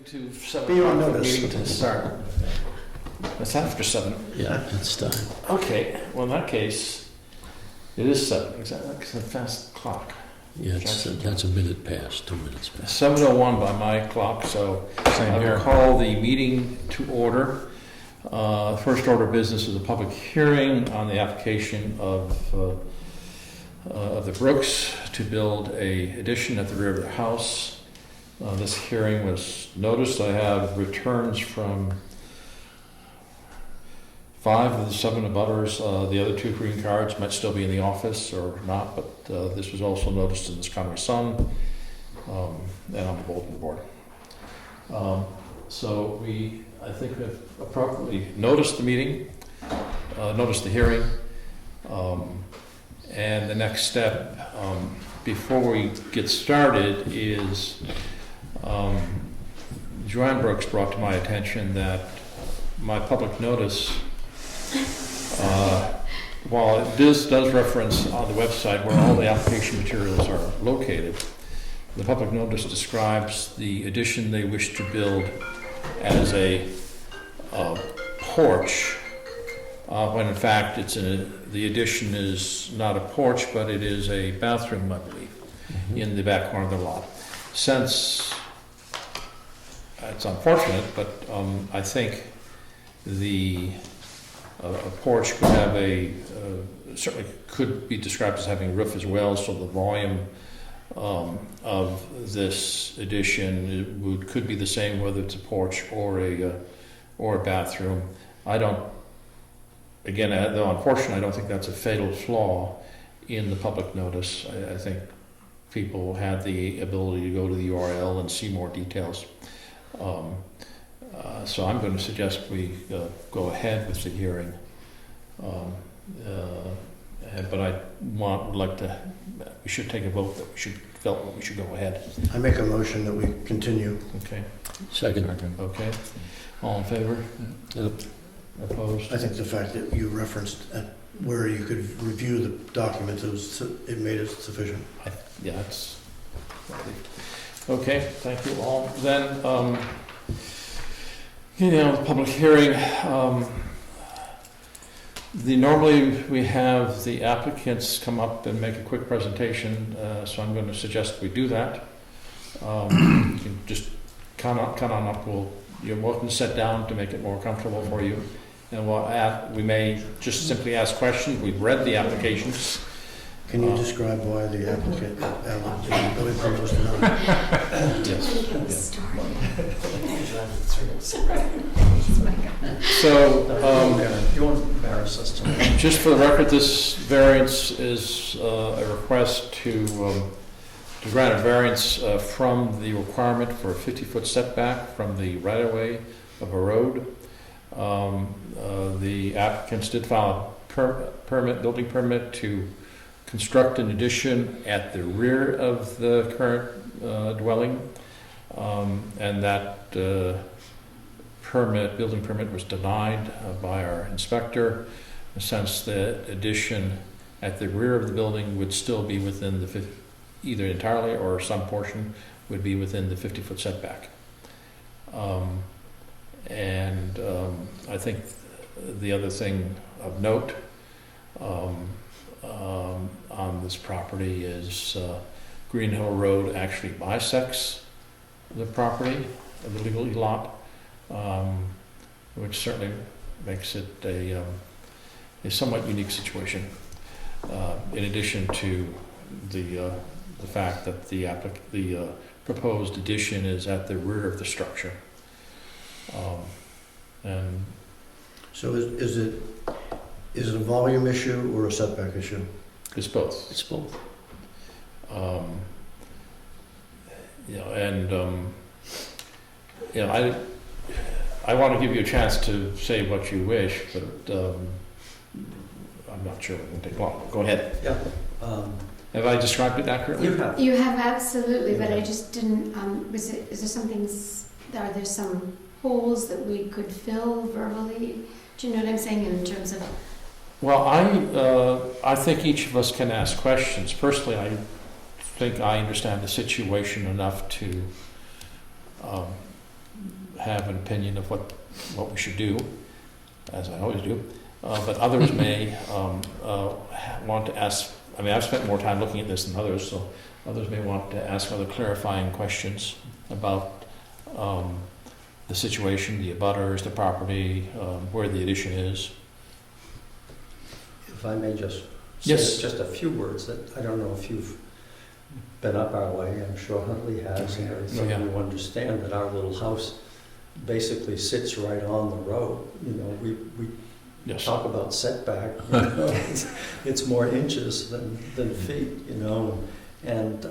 to 7 Be on o'clock for the notice. meeting to start. It's after 7. Yeah, it's time. Okay, well, in that case, it is 7, exactly. It's a fast clock. Yeah, that's a minute past, 2 minutes past. 7:01 by my clock, so I will call the meeting to order. First order of business is a public hearing on the application of the Brooks to build a addition at the rear of the house. This hearing was noticed. I have returns from 5 of the 7 abutters. The other 2 green cards might still be in the office or not, but this was also noticed in the Conway Sun and on the bulletin board. So we, I think, have appropriately noticed the meeting, noticed the hearing, and the next step before we get started is Joanne Brooks brought to my attention that my public notice, while it does reference on the website where all the application materials are located, the public notice describes the addition they wish to build as a porch, when in fact the addition is not a porch, but it is a bathroom, I believe, in the back corner of the lot. Since it's unfortunate, but I think a porch could have certainly could be described as having a roof as well, so the volume of this addition could be the same whether it's a porch or a bathroom. Though unfortunately, I don't think that's a fatal flaw in the public notice. I think people had the ability to go to the URL and see more details. So I'm going to suggest we go ahead with the hearing. But we should take a vote that we should go ahead. I make a motion that we continue. Okay. Second. Okay. All in favor? Yep. Opposed? I think the fact that you referenced where you could review the documents, it made it sufficient. Yeah, that's okay. Thank you all. Then, the public hearing. Normally we have the applicants come up and make a quick presentation, so I'm going to suggest we do that. You can just come on up. You're welcome to sit down to make it more comfortable for you. And we may just simply ask questions. We've read the applications. Can you describe why the applicant building permit was denied? Yes. So, you won't embarrass us tonight. just for the record, this variance is a request to grant a variance from the requirement for a 50-foot setback from the right-of-way of a road. The applicants did file a building permit to construct an addition at the rear of the current dwelling, and that building permit was denied by our inspector, since the addition at the rear of the building would still be within either entirely or some portion would be within the 50-foot setback. I think the other thing of note on this property is Green Hill Road actually bisects the property, the legal lot, which certainly makes it a somewhat unique situation. In addition to the fact that the proposed addition is at the rear of the structure. And So is it a volume issue or a setback issue? it's both. It's both. I want to give you a chance to say what you wish, but I'm not sure it will take long. Go ahead. Yeah. Have I described it accurately? You have. You have absolutely, but I just didn't, is there are there some holes that we could fill verbally? Do you know what I'm saying in terms of? Well, I think each of us can ask questions. Personally, I think I understand the situation enough to have an opinion of what we should do, as I always do. But others may want to ask, I mean, I've spent more time looking at this than others, so others may want to ask other clarifying questions about the situation, the abutters, the property, where the addition is. If I may just Yes. say just a few words, that I don't know if you've been up our way, I'm sure Huntley has, and Oh, yeah. you understand that our little house basically sits right on the road. You know, we Yes. talk about setback, you know, it's more inches than feet, you know, and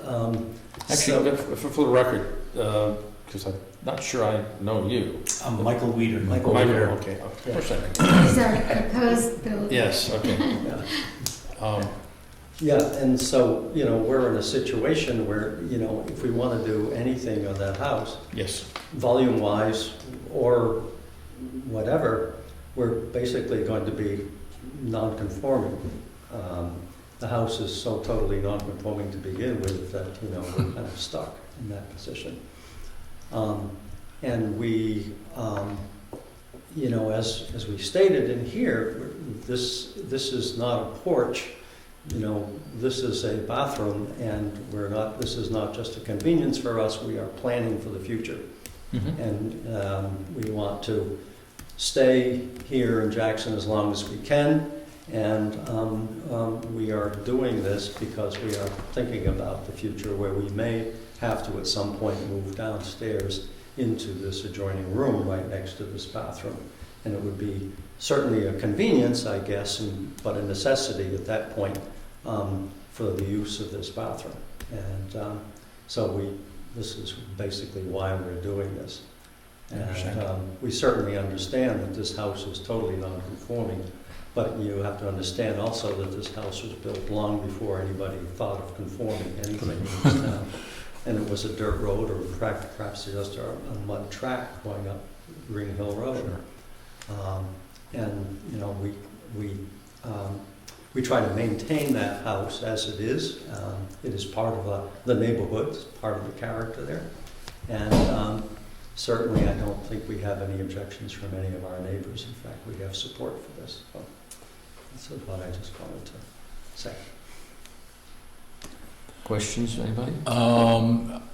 Actually, for the record, because I'm not sure I know you. I'm Michael Weeder. Michael Michael, Weeder. okay, of course I know. These are proposed buildings. Yes, okay. yeah. Yeah, and so, you know, we're in a situation where, you know, if we want to do anything on that house, Yes, volume-wise or whatever, we're basically going to be non-conforming. The house is so totally non-conforming to begin with that, you know, we're kind of stuck in that position. And we, you know, as we stated in here, this is not a porch. You know, this is a bathroom, and this is not just a convenience for us, we are planning for the future. mm-hmm. And we want to stay here in Jackson as long as we can, and we are doing this because we are thinking about the future where we may have to at some point move downstairs into this adjoining room right next to this bathroom. And it would be certainly a convenience, I guess, but a necessity at that point for the use of this bathroom. And so this is basically why we're doing this. And we certainly understand that this house is totally non-conforming, but you have to understand also that this house was built long before anybody thought of conforming anything in this town. And it was a dirt road, or perhaps just a mud track going up Green Hill Road. And you know, we try to maintain that house as it is. It is part of the neighborhood, it's part of the character there. And certainly I don't think we have any objections from any of our neighbors. In fact, we have support for this. So that's what I just wanted to say. Questions, anybody?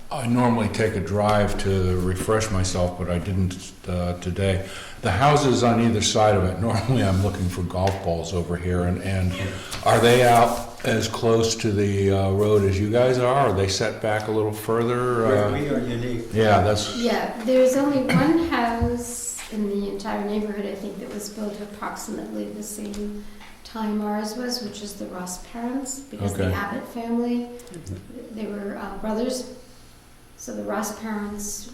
I normally take a drive to refresh myself, but I didn't today. The houses on either side of it, normally I'm looking for golf balls over here, and are they out as close to the road as you guys are? Are they set back a little further? We are unique. Yeah, that's, Yeah, there's only one house in the entire neighborhood, I think, that was built approximately the same time ours was, which is the Ross parents, because the Okay. Abbott family, they were brothers. So the Ross parents'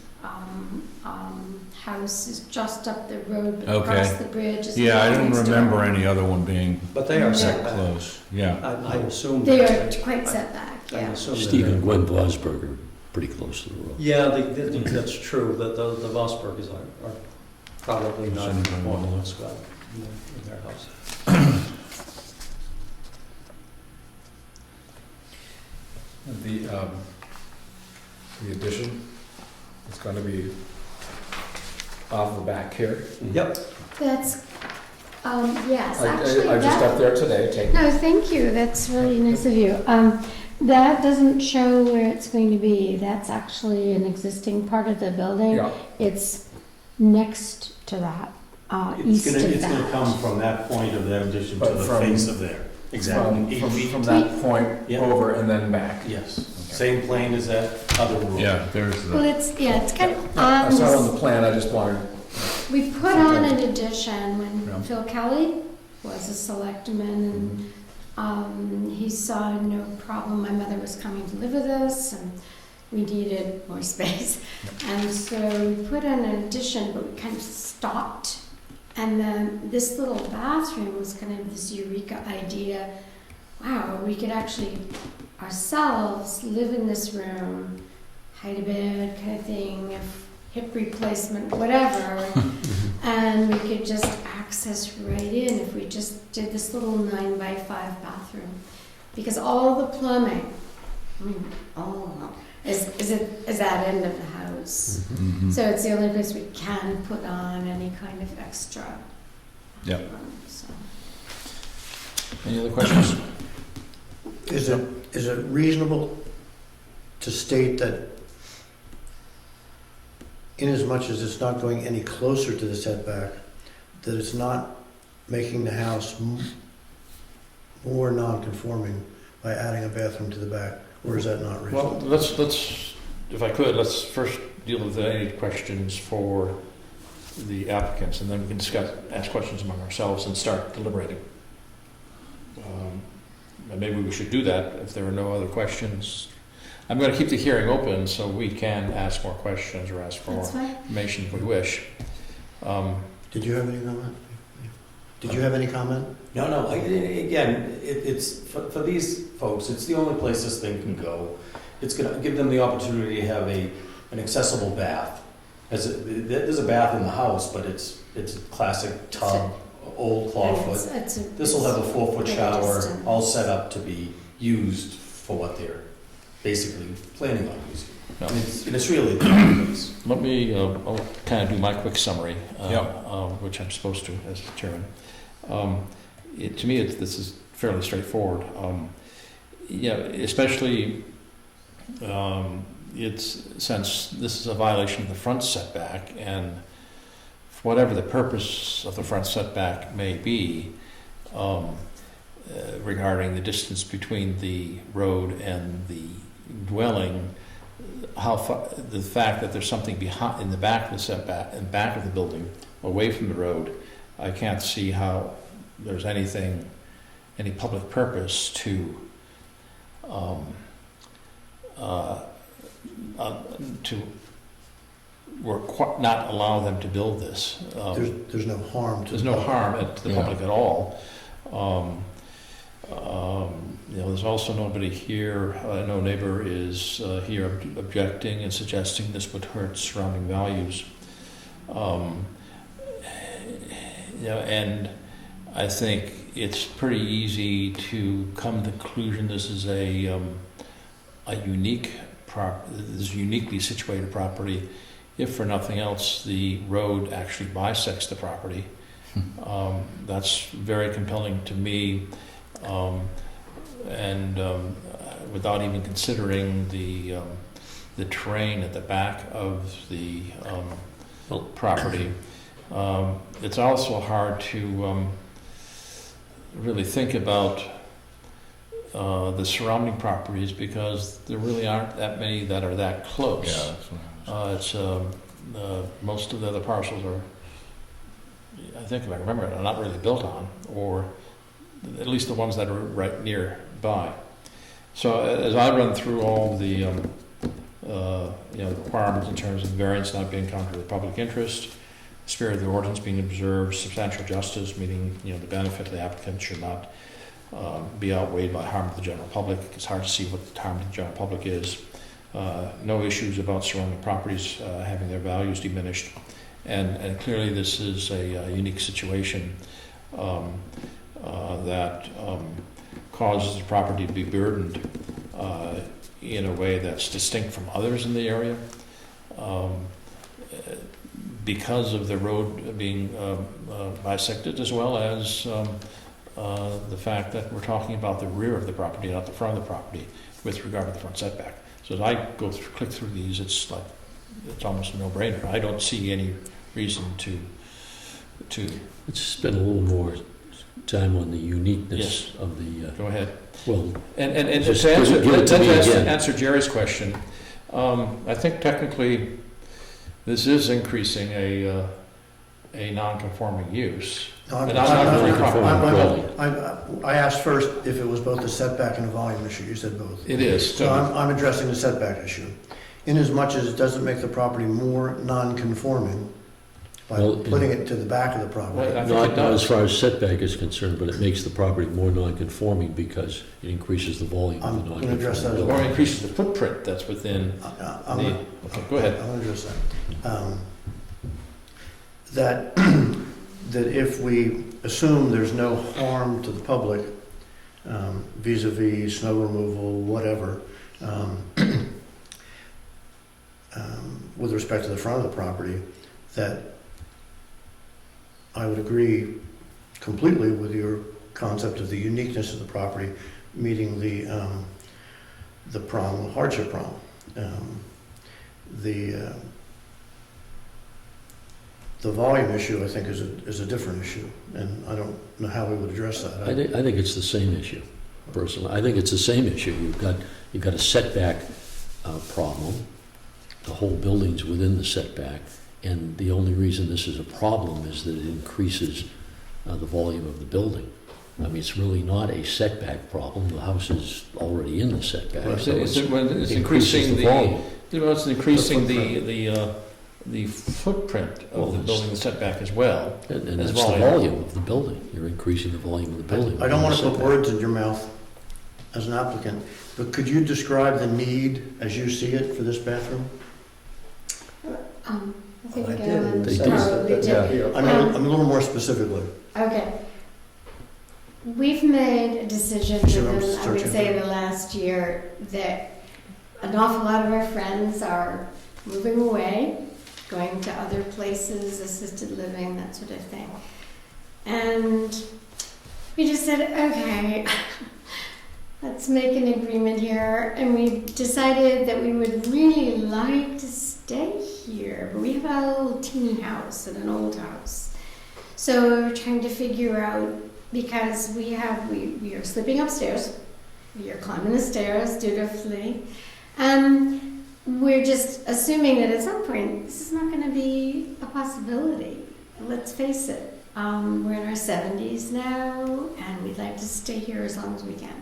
house is just up the road, but Okay. across the bridge is yeah, I the didn't next remember door. any other one being But they are Yeah. set back. close. Yeah. I assume. They that- are quite set back, I yeah. assume that Steve and they're- Gwen Vosberger, pretty close to the road. Yeah, that's true. The Vosbergers are probably not Send them conforming all. as well in their house. The addition is going to be off the back here. Yep. That's, yes, actually, I just that, up there today taking. no, thank you, that's really nice of you. That doesn't show where it's going to be. That's actually an existing part of the building. Yeah, It's next to that, east of It's gonna that. come from that point of that addition to But the from- face of there. Exactly. 8 feet. from that point Yeah. over and then back. Yes, same plane as that other room. Yeah, there's Well, the, it's kind of I on saw it on this, the plan, I just wanted, we put on an addition when Yeah. Phil Kelly was a selectman, and he saw no problem. My mother was coming to live with us, and we needed more space. And so we put in an addition, but we kind of stopped. And then this little bathroom was kind of this eureka idea. Wow, we could actually ourselves live in this room, hide a bed kind of thing, if hip replacement, whatever. And we could just access right in if we just did this little 9x5 bathroom. Because all the plumbing, I mean, all is that end of the house. Mhm. So it's the only place we can put on any kind of extra. Yep. So. Any other questions? Is it reasonable to state that inasmuch as it's not going any closer to the setback, that it's not making the house more non-conforming by adding a bathroom to the back? Or is that not Well, reasonable? let's, if I could, let's first deal with any questions for the applicants, and then we can ask questions among ourselves and start deliberating. And maybe we should do that if there are no other questions. I'm going to keep the hearing open so we can ask more questions or ask for That's more fine. information if we wish. Did you have any comment? Did you have any comment? No, again, it's, for these folks, it's the only place this thing can go. It's gonna give them the opportunity to have an accessible bath. There's a bath in the house, but it's a classic tub, old clawfoot. This will have a 4-foot very shower, distant. all set up to be used for what they're basically planning on using. No. And it's really the only place. Let me, I'll kind of do my quick summary, Yep. which I'm supposed to as chairman. To me, this is fairly straightforward. Especially since this is a violation of the front setback, and whatever the purpose of the front setback may be, regarding the distance between the road and the dwelling, the fact that there's something behind in the back of the setback, in the back of the building, away from the road, I can't see how there's any public purpose to not allow them to build this. There's no harm to There's no harm to the Yeah. public at all. There's also nobody here, no neighbor is here objecting and suggesting this would hurt surrounding values. And I think it's pretty easy to come to the conclusion this is a uniquely situated property. If for nothing else, the road actually bisects the property. That's very compelling to me, without even considering the terrain at the back of the property. It's also hard to really think about the surrounding properties because there really aren't that many that are that close. Yeah, that's what I was- Most of the other parcels are, I think if I remember it, are not really built on, or at least the ones that are right nearby. So as I run through all the requirements in terms of variance not being contrary to the public interest, spirit of the ordinance being observed, substantial justice, meaning the benefit to the applicant should not be outweighed by harm to the general public. It's hard to see what the harm to the general public is. No issues about surrounding properties having their values diminished, and clearly this is a unique situation that causes the property to be burdened in a way that's distinct from others in the area. Because of the road being bisected, as well as the fact that we're talking about the rear of the property, not the front of the property, with regard to the front setback. So as I click through these, it's almost a no-brainer. I don't see any reason to. Let's spend a little more time on the uniqueness Yes. of the, Go ahead. well, And Just to answer, give it to me again. answer Jerry's question, I think technically this is increasing a non-conforming use. No, And I'm not very comfortable. I asked first if it was both a setback and a volume issue. You said both. It is. So I'm addressing the setback issue. Inasmuch as it doesn't make the property more non-conforming by Well, putting it to the back of the property. Well, I think not it not as does. far as setback is concerned, but it makes the property more non-conforming because it increases the volume of the I'm gonna address that as non-conforming well. Or building. increases the footprint that's within I'm the. gonna- Okay, go ahead. I'm going to address that. That if we assume there's no harm to the public, vis-à-vis snow removal, whatever, with respect to the front of the property, that I would agree completely with your concept of the uniqueness of the property meeting the hardship problem. The volume issue, I think, is a different issue, and I don't know how we would address that. I think it's the same issue, personally. I think it's the same issue. You've got a setback problem. The whole building's within the setback, and the only reason this is a problem is that it increases the volume of the building. I mean, it's really not a setback problem. The house is already in the setback. Well, so it's it increasing increases the volume. It's increasing the footprint Well, of the it's- building, the setback as well. And As that's the volume. volume of the building. You're increasing the volume of the building. I don't want to within put the words in your mouth as an applicant, but could you describe the need as you see it for this bathroom? I think I did. Alan They probably did. did. I mean, I'm a little more specifically. Okay. We've made a decision Sure, I'm within, I would searching say, for- the last year that an awful lot of our friends are moving away, going to other places, assisted living, that sort of thing. And we just said, okay, let's make an agreement here. And we decided that we would really like to stay here, but we have a little teeny house and an old house. So we're trying to figure out, because we are sleeping upstairs, we are climbing the stairs dutifully, we're just assuming that at some point this is not going to be a possibility. Let's face it, we're in our 70s now, and we'd like to stay here as long as we can,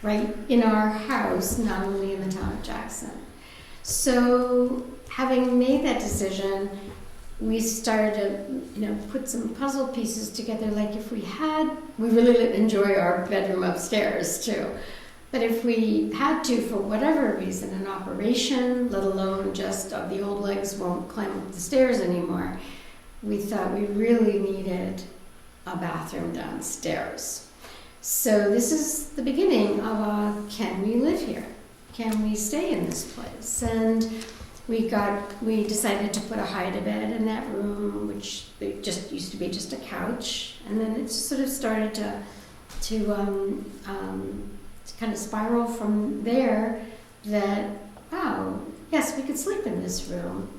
right in our house, not only in the town of Jackson. So, having made that decision, we started to, put some puzzle pieces together. Like if we really enjoy our bedroom upstairs too. But if we had to, for whatever reason, an operation, let alone just the old legs won't climb up the stairs anymore, we thought we really needed a bathroom downstairs. So this is the beginning of can we live here? Can we stay in this place? And we decided to put a hide-a-bed in that room, which it just used to be just a couch, and then it sort of started to kind of spiral from there. That wow, yes, we could sleep in this room,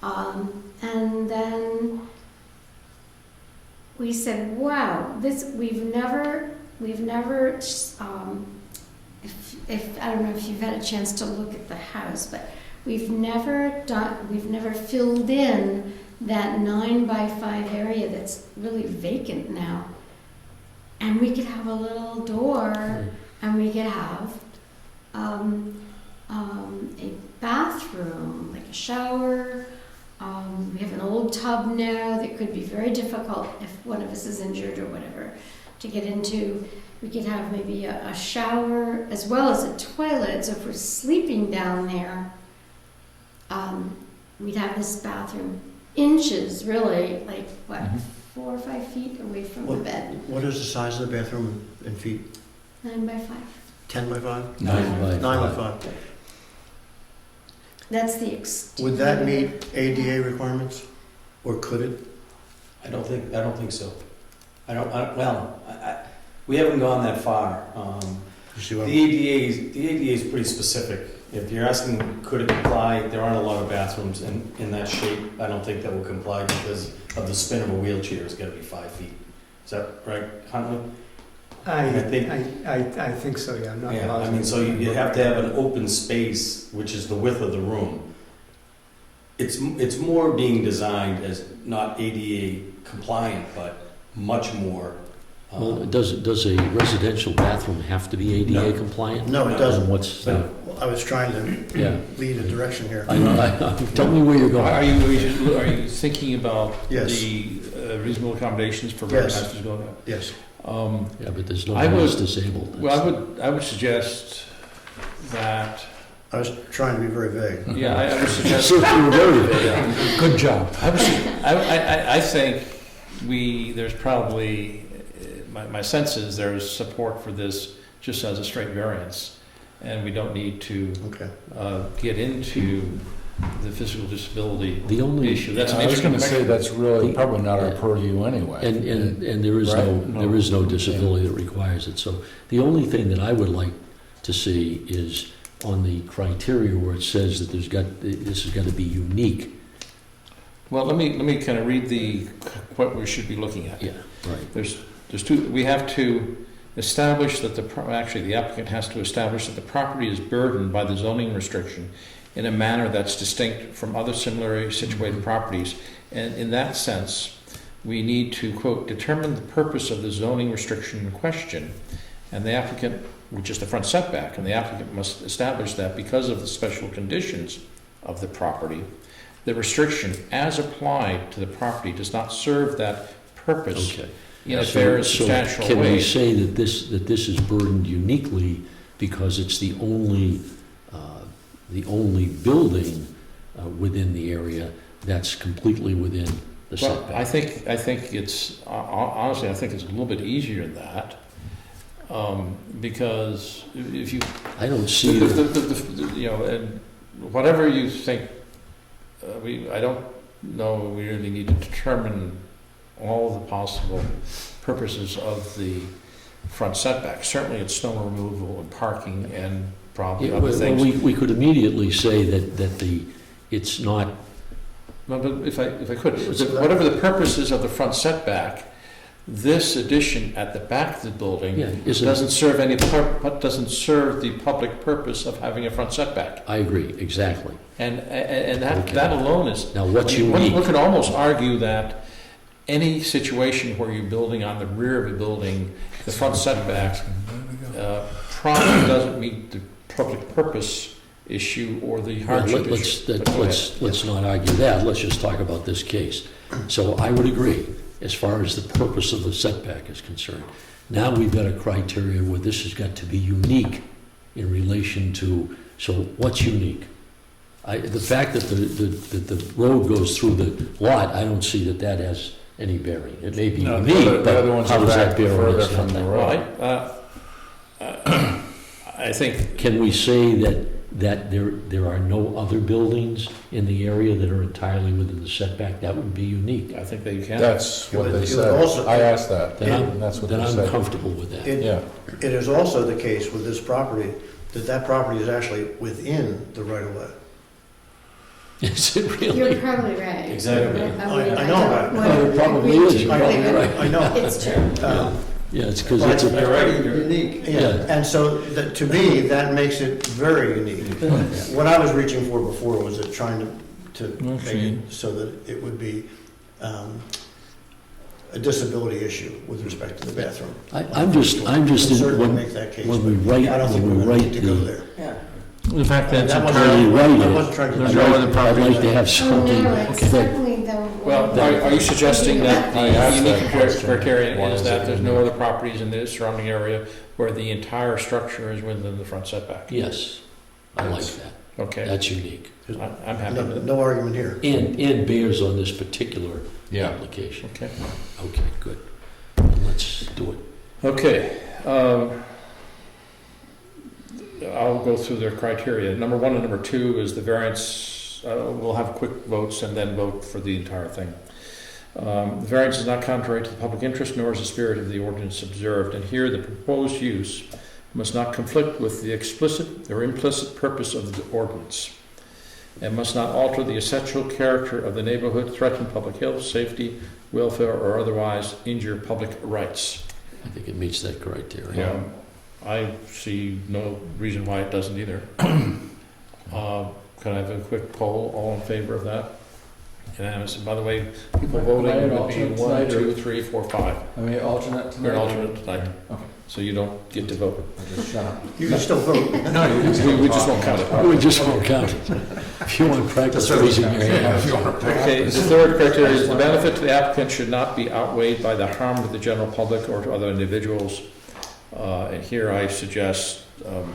and then we said, wow, we've never. If I don't know if you've had a chance to look at the house, but we've never filled in that 9x5 area that's really vacant now. And we could have a little door, and we could have a bathroom, like a shower. We have an old tub now that could be very difficult if one of us is injured or whatever to get into. We could have maybe a shower as well as a toilet. So if we're sleeping down there, we'd have this bathroom inches, really, like, 4 or 5 feet away from the bed. What is the size of the bathroom in feet? 9x5. 10 by 5? 9 by 9 by 5. That's the exterior. Would that meet ADA requirements, or could it? I don't think so. We haven't gone that far. You see what The ADA is pretty specific. If you're asking, could it comply, there aren't a lot of bathrooms in that shape. I don't think that will comply because of the spin of a wheelchair. It's got to be 5 feet. Is that right, Huntley? I think- think so, yeah, I'm not Yeah, I positive. mean, so you have to have an open space, which is the width of the room. It's more being designed as not ADA compliant, but much more. Well, does a residential bathroom have to be ADA No. compliant? No, it doesn't. And what's, No. I was trying to yeah. lead a direction here. Tell me where you're going. Are you thinking about Yes. the reasonable accommodations for Yes. residents going up? Yes. Yeah, but there's no I one who's would- disabled. Well, I would suggest that, I was trying to be very vague. yeah, I would suggest. So you were very vague. Good job. I think there's probably, my sense is there's support for this just as a straight variance, and we don't need to Okay. get into the physical disability The only issue. That's an I was gonna say, interesting that's really probably not our purview anyway. And there is Right? there is no disability that requires it. So the only thing that I would like to see is on the criteria where it says that this has got to be unique. Well, let me kind of read what we should be looking at. Yeah, right. There's two, we have to establish that the applicant has to establish that the property is burdened by the zoning restriction in a manner that's distinct from other similarly situated properties. And in that sense, we need to, quote, determine the purpose of the zoning restriction in question, and the applicant, which is the front setback, and the applicant must establish that because of the special conditions of the property, the restriction as applied to the property does not serve that purpose Okay. in a fair and substantial Can we way. say that this is burdened uniquely because it's the only building within the area that's completely within the Well, setback? I think it's, honestly, I think it's a little bit easier than that. Because if you, I don't see that. you know, and whatever you think, I don't know, we really need to determine all the possible purposes of the front setback. Certainly it's snow removal and parking and probably Yeah, other well, things. we could immediately say that it's not, No, but if I could, whatever the purpose is of the front setback, this addition at the back of the building yeah, isn't. doesn't serve the public purpose of having a front setback. I agree, exactly. And Okay. that alone is, Now, what's one unique? could almost argue that any situation where you're building on the rear of a building, the front setback probably doesn't meet the public purpose issue or the Well, hardship issue. But go ahead. let's not argue that, let's just talk about this case. So I would agree, as far as the purpose of the setback is concerned. Now we've got a criteria where this has got to be unique in relation to, so what's unique? The fact that the road goes through the lot, I don't see that has any bearing. It may be No, unique, the other but ones how are does that back bear on further this from the setback? road. Well, I think, Can we say that there are no other buildings in the area that are entirely within the setback? That would be unique. I think that you can. That's what It they would said. also- I asked that, Then and that's what they I'm said. comfortable with that. Yeah, It is also the case with this property, that property is actually within the right-of-way. Is it You're really? probably right. Exactly. I know that. No, it probably is. You're probably right. I know. It's true. Yeah, it's because But- it's a, You're right, you're unique. Yeah, and so to me, that makes it very unique. What I was reaching for before was trying to make it so that it would be a disability issue with respect to the bathroom. I'm just, Can certainly when make that case. we but write, I don't think when we we're gonna write need to go the, there. Yeah. The fact that it's That wasn't- entirely, right. I wasn't trying to. There's no other I'd like to have Oh, something. no, it's that- certainly the. well, are you suggesting that I asked the that unique question. criterion Why is is that it there's in no there? other properties in the surrounding area where the entire structure is within the front setback? Yes, I like that. Okay, That's unique. I'm happy with it. No argument here. And bears on this particular yeah. application. Okay. Okay, good. Then let's do it. Okay, I'll go through their criteria. Number 1 and number 2 is the variance. We'll have quick votes and then vote for the entire thing. The variance is not contrary to the public interest, nor is the spirit of the ordinance observed. And here, the proposed use must not conflict with the explicit or implicit purpose of the ordinance, and must not alter the essential character of the neighborhood, threaten public health, safety, welfare, or otherwise injure public rights. I think it meets that criteria. I see no reason why it doesn't either. Can I have a quick poll, all in favor of that? Unanimous. And by the way, people voting Am I an would be alternate 1, tonight, or- 2, 3, 4, 5. I mean, alternate tonight? You're an alternate tonight, Okay. so you don't get to vote. I'll just shut up. You can still vote. We just won't count it. We just won't count it. If you want to practice raising your hand. Okay, the third criteria is the benefit to the applicant should not be outweighed by the harm to the general public or to other individuals. And here I suggest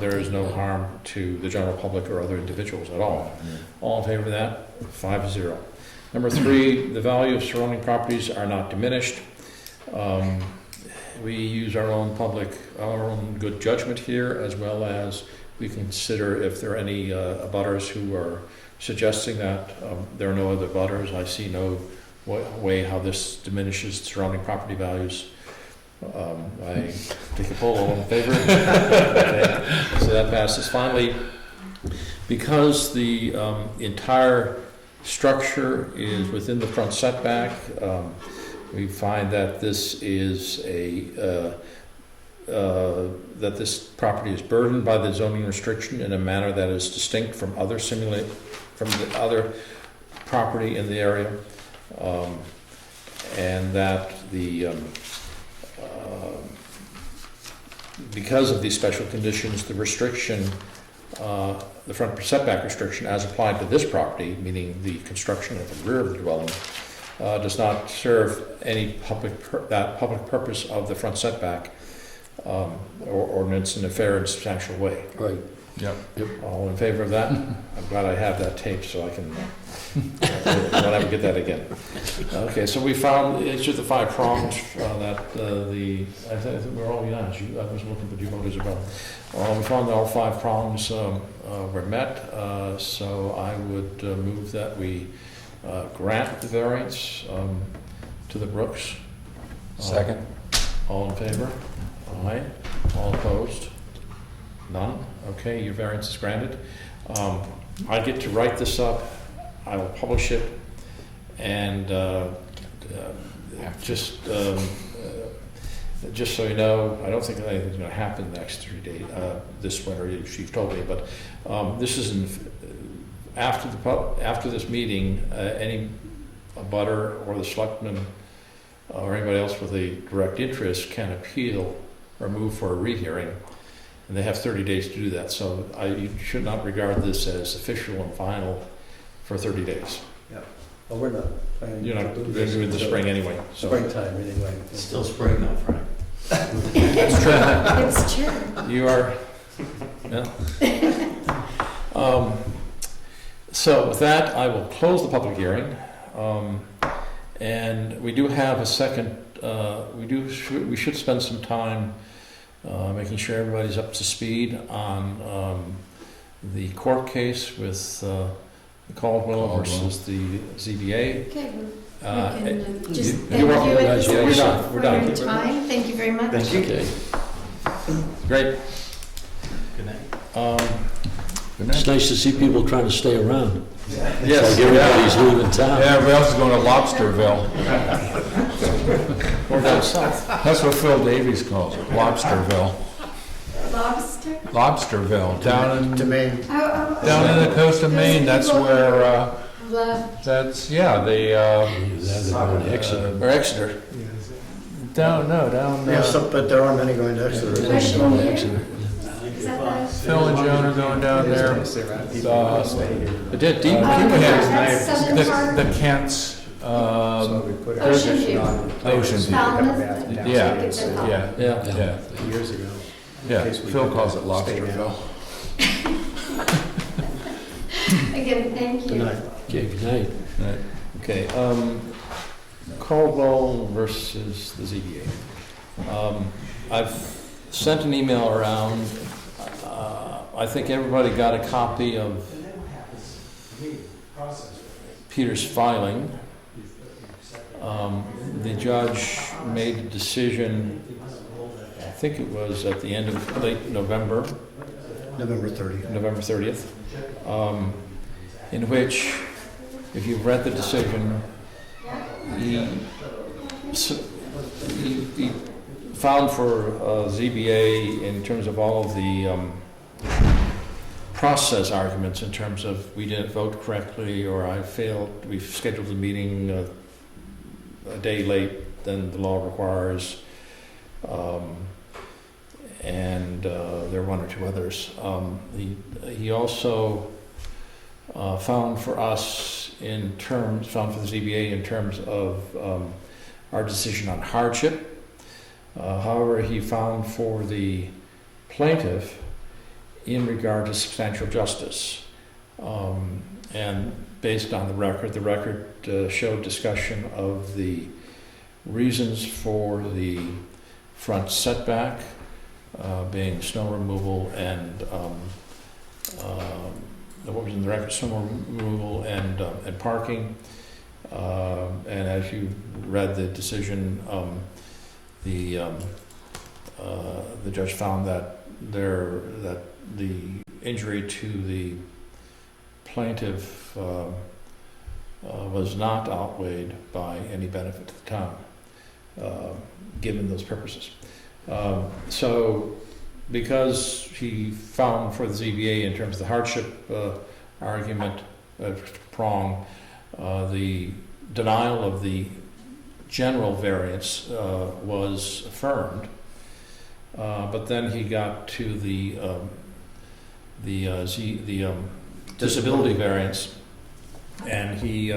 there is no harm to the general public or other individuals at all. All in favor of that? 5-0. Number 3, the value of surrounding properties are not diminished. We use our own good judgment here, as well as we consider if there are any abutters who are suggesting that there are no other butters. I see no way how this diminishes surrounding property values. I take a poll, all in favor? Okay, so that passes. Finally, because the entire structure is within the front setback, we find that this is that this property is burdened by the zoning restriction in a manner that is distinct from the other property in the area, and that because of these special conditions, the restriction, the front setback restriction as applied to this property, meaning the construction of the rear of the dwelling, does not serve any public purpose of the front setback or ordinance in a fair and substantial way. Right. Yep. All in favor of that? I'm glad I have that taped so I can not ever get that again. Okay, so we found each of the 5 prongs that I think we're all unanimous. I was looking for you voters as well. We found that all 5 prongs were met, so I would move that we grant the variance to the Brooks. Second. All in favor? Aye. All opposed? None? Okay, your variance is granted. I get to write this up, I will publish it, and just so you know, I don't think anything's going to happen the next 3 days, this winter, she's told me, but this is after this meeting, any abutter or the selectman or anybody else with a direct interest can appeal or move for a rehearing. And they have 30 days to do that, so you should not regard this as official and final for 30 days. Well, we're not planning You're not to going do to this do it in the until spring anyway. So. springtime anyway. It's still spring though, Frank. It's true. You are, yeah. So with that, I will close the public hearing. And we do have a second, we should spend some time making sure everybody's up to speed on the court case with Caldwell versus the ZBA. Okay, we Uh, can just you- thank you're you welcome, at guys. this Yeah, we're point done. We're done. for your time. Thank you very much. Thank you. Okay. Great. Good night. Good It's night. nice to see people trying to stay around. Yes. Like everybody's leaving town. Yeah, everybody else is going to Lobsterville. Or down south. That's what Phil Davies calls it, Lobsterville. Lobster? Lobsterville, down To in, Maine, down in the coast of Maine, that's where, that's, yeah, the, They're going to Exeter. Or Exeter. down, but there aren't many going to Exeter. They're going to Exeter. Is that Phil and Joan are going down there. It did deep. That's southern part? The Kents, Ocean View. Ocean View. Falmouth? Yeah, It's at Falmouth. yeah, Yeah. yeah, Years ago. yeah. Phil calls it Lobsterville. Again, thank Good you. night. Okay, good night. Okay, Caldwell versus the ZBA. I've sent an email around. I think everybody got a copy of Peter's filing. The judge made a decision, I think it was at the end of late November, November 30th. November 30th, in which, if you've read the decision, he found for ZBA in terms of all of the process arguments, in terms of we didn't vote correctly or I failed, we scheduled the meeting a day late than the law requires, and there are 1 or 2 others. He also found for us found for the ZBA in terms of our decision on hardship. However, he found for the plaintiff in regard to substantial justice. And based on the record showed discussion of the reasons for the front setback, being snow removal and what was in the record, snow removal and parking. And as you read the decision, the judge found that the injury to the plaintiff was not outweighed by any benefit to the town, given those purposes. So because he found for the ZBA in terms of the hardship argument prong, the denial of the general variance was affirmed, but then he got to the disability variance, and he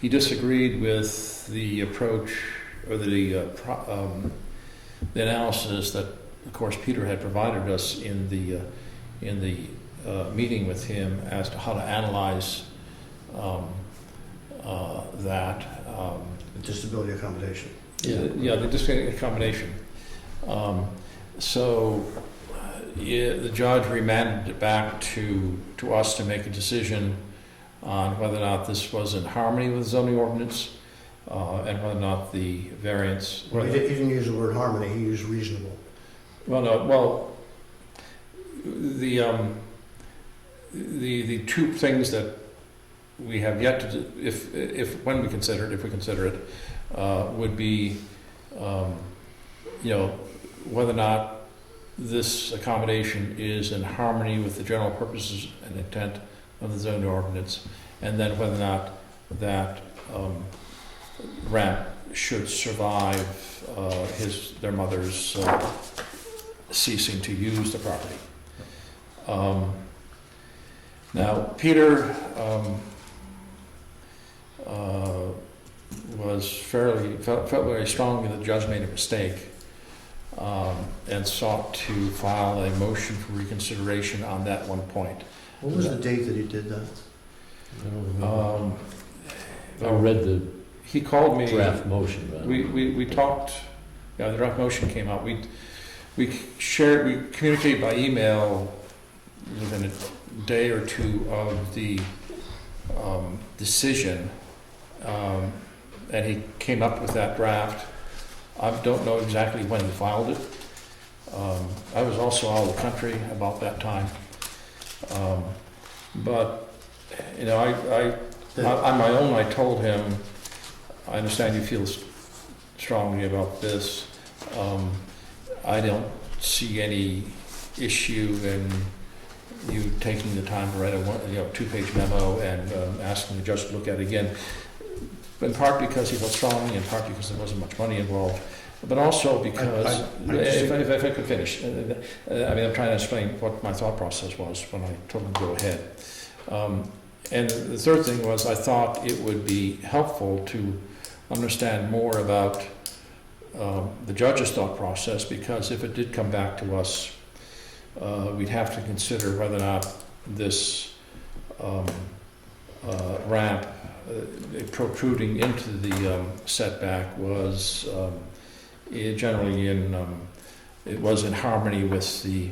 disagreed with the approach or the analysis that, of course, Peter had provided us in the meeting with him as to how to analyze that. Disability accommodation. The disability accommodation. So the judge remanded it back to us to make a decision on whether or not this was in harmony with the zoning ordinance, and whether or not the variance. Well, he didn't use the word harmony, he used reasonable. The two things that we have yet to do, if we consider it, would be, whether or not this accommodation is in harmony with the general purposes and intent of the zoning ordinance, and then whether or not that ramp should survive their mother's ceasing to use the property. Now, Peter felt very strongly that the judge made a mistake, and sought to file a motion for reconsideration on that one point. What was the date that he did that? I don't remember. I read the He called me. draft motion, but We talked. Yeah, the draft motion came out. We communicated by email within a day or two of the decision, and he came up with that draft. I don't know exactly when he filed it. I was also out of the country about that time, but on my own, I told him, I understand you feel strongly about this. I don't see any issue in you taking the time to write a 2-page memo and asking the judge to look at it again. In part because he felt strongly, in part because there wasn't much money involved, but also because, if I could finish, I'm trying to explain what my thought process was when I told him to go ahead. And the third thing was, I thought it would be helpful to understand more about the judge's thought process, because if it did come back to us, we'd have to consider whether or not this ramp protruding into the setback was generally it was in harmony with the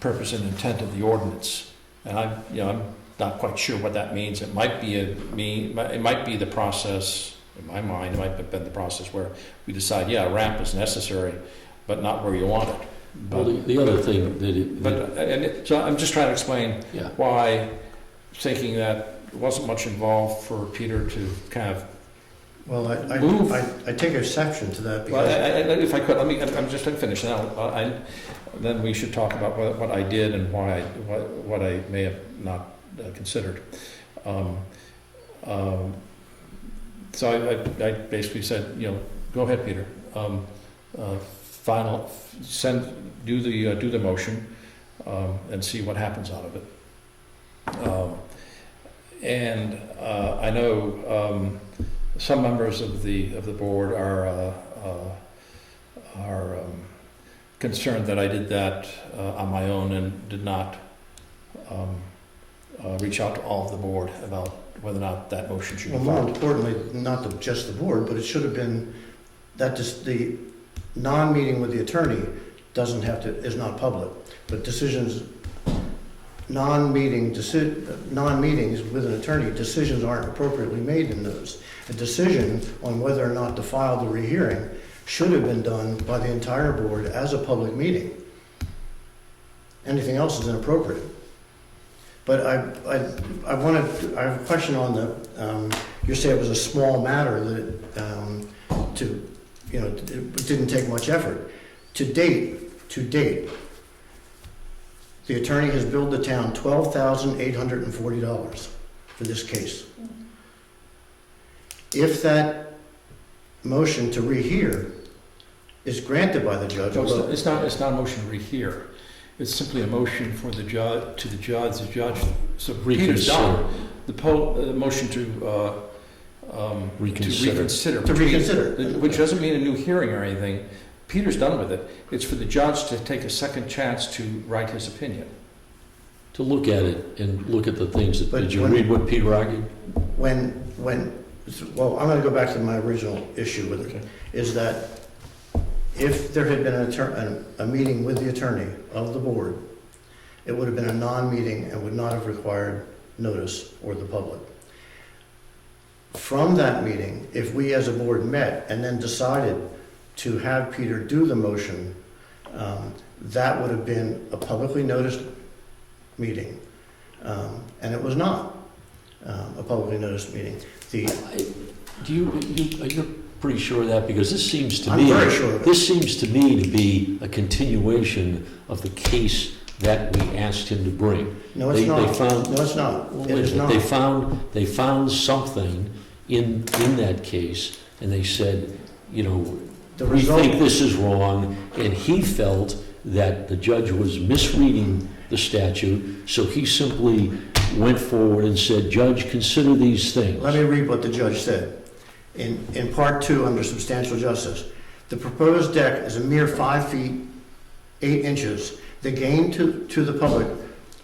purpose and intent of the ordinance. And I'm not quite sure what that means. It might be the process, in my mind, it might have been the process where we decide, a ramp is necessary, but not where you want it. well, the other thing that So I'm just trying to explain yeah. why, thinking that there wasn't much involved for Peter to kind of Well, move. I take exception to that Well, because if I could, I'm just going to finish now. Then we should talk about what I did and what I may have not considered. So I basically said, go ahead, Peter. Do the motion, and see what happens out of it. And I know some members of the board are concerned that I did that on my own and did not reach out to all of the board about whether or not that motion should be well, more filed. importantly, not just the board, but it should have been that just the non-meeting with the attorney is not public, but decisions non-meetings with an attorney, decisions aren't appropriately made in those. A decision on whether or not to file the rehearing should have been done by the entire board as a public meeting. Anything else is inappropriate. But I have a question on the, you say it was a small matter that, it didn't take much effort. To date, the attorney has billed the town $12,840 for this case. If that motion to rehear is granted by the judge, No, although it's not a motion to rehear. It's simply a motion for the judge, the judge, so Peter's done. The motion to Reconsider. reconsider. Which doesn't mean a new hearing or anything. Peter's done with it. It's for the judge to take a second chance to write his opinion. To look at it and look at the things that, But did you when- read what Peter argued? well, I'm going to go back to my original issue with it, is that if there had been a meeting with the attorney of the board, it would have been a non-meeting and would not have required notice or the public. From that meeting, if we as a board met and then decided to have Peter do the motion, that would have been a publicly noticed meeting. And it was not a publicly noticed meeting. Are you pretty sure of that? Because this seems to I'm me, very sure of it. this seems to me to be a continuation of the case that we asked him to bring. No, it's They not. found- No, it's not. It is not. They found something in that case, and they said, The we result, think this is wrong, and he felt that the judge was misreading the statute, so he simply went forward and said, Judge, consider these things. let me read what the judge said. In Part 2, under substantial justice, the proposed deck is a mere 5 feet, 8 inches. The gain to the public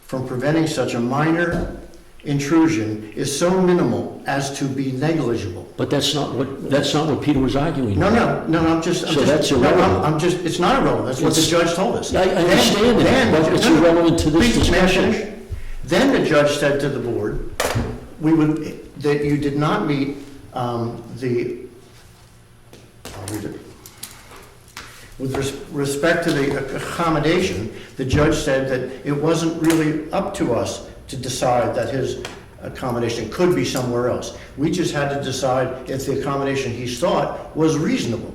from preventing such a minor intrusion is so minimal as to be negligible. But that's not what Peter was arguing. No, about. So that's irrelevant. It's not irrelevant. That's what the It's- judge told us. I understand that, but it's irrelevant to this Please, may I discussion. finish? Then the judge said to the board, that you did not meet I'll read it. With respect to the accommodation, the judge said that it wasn't really up to us to decide that his accommodation could be somewhere else. We just had to decide if the accommodation he sought was reasonable.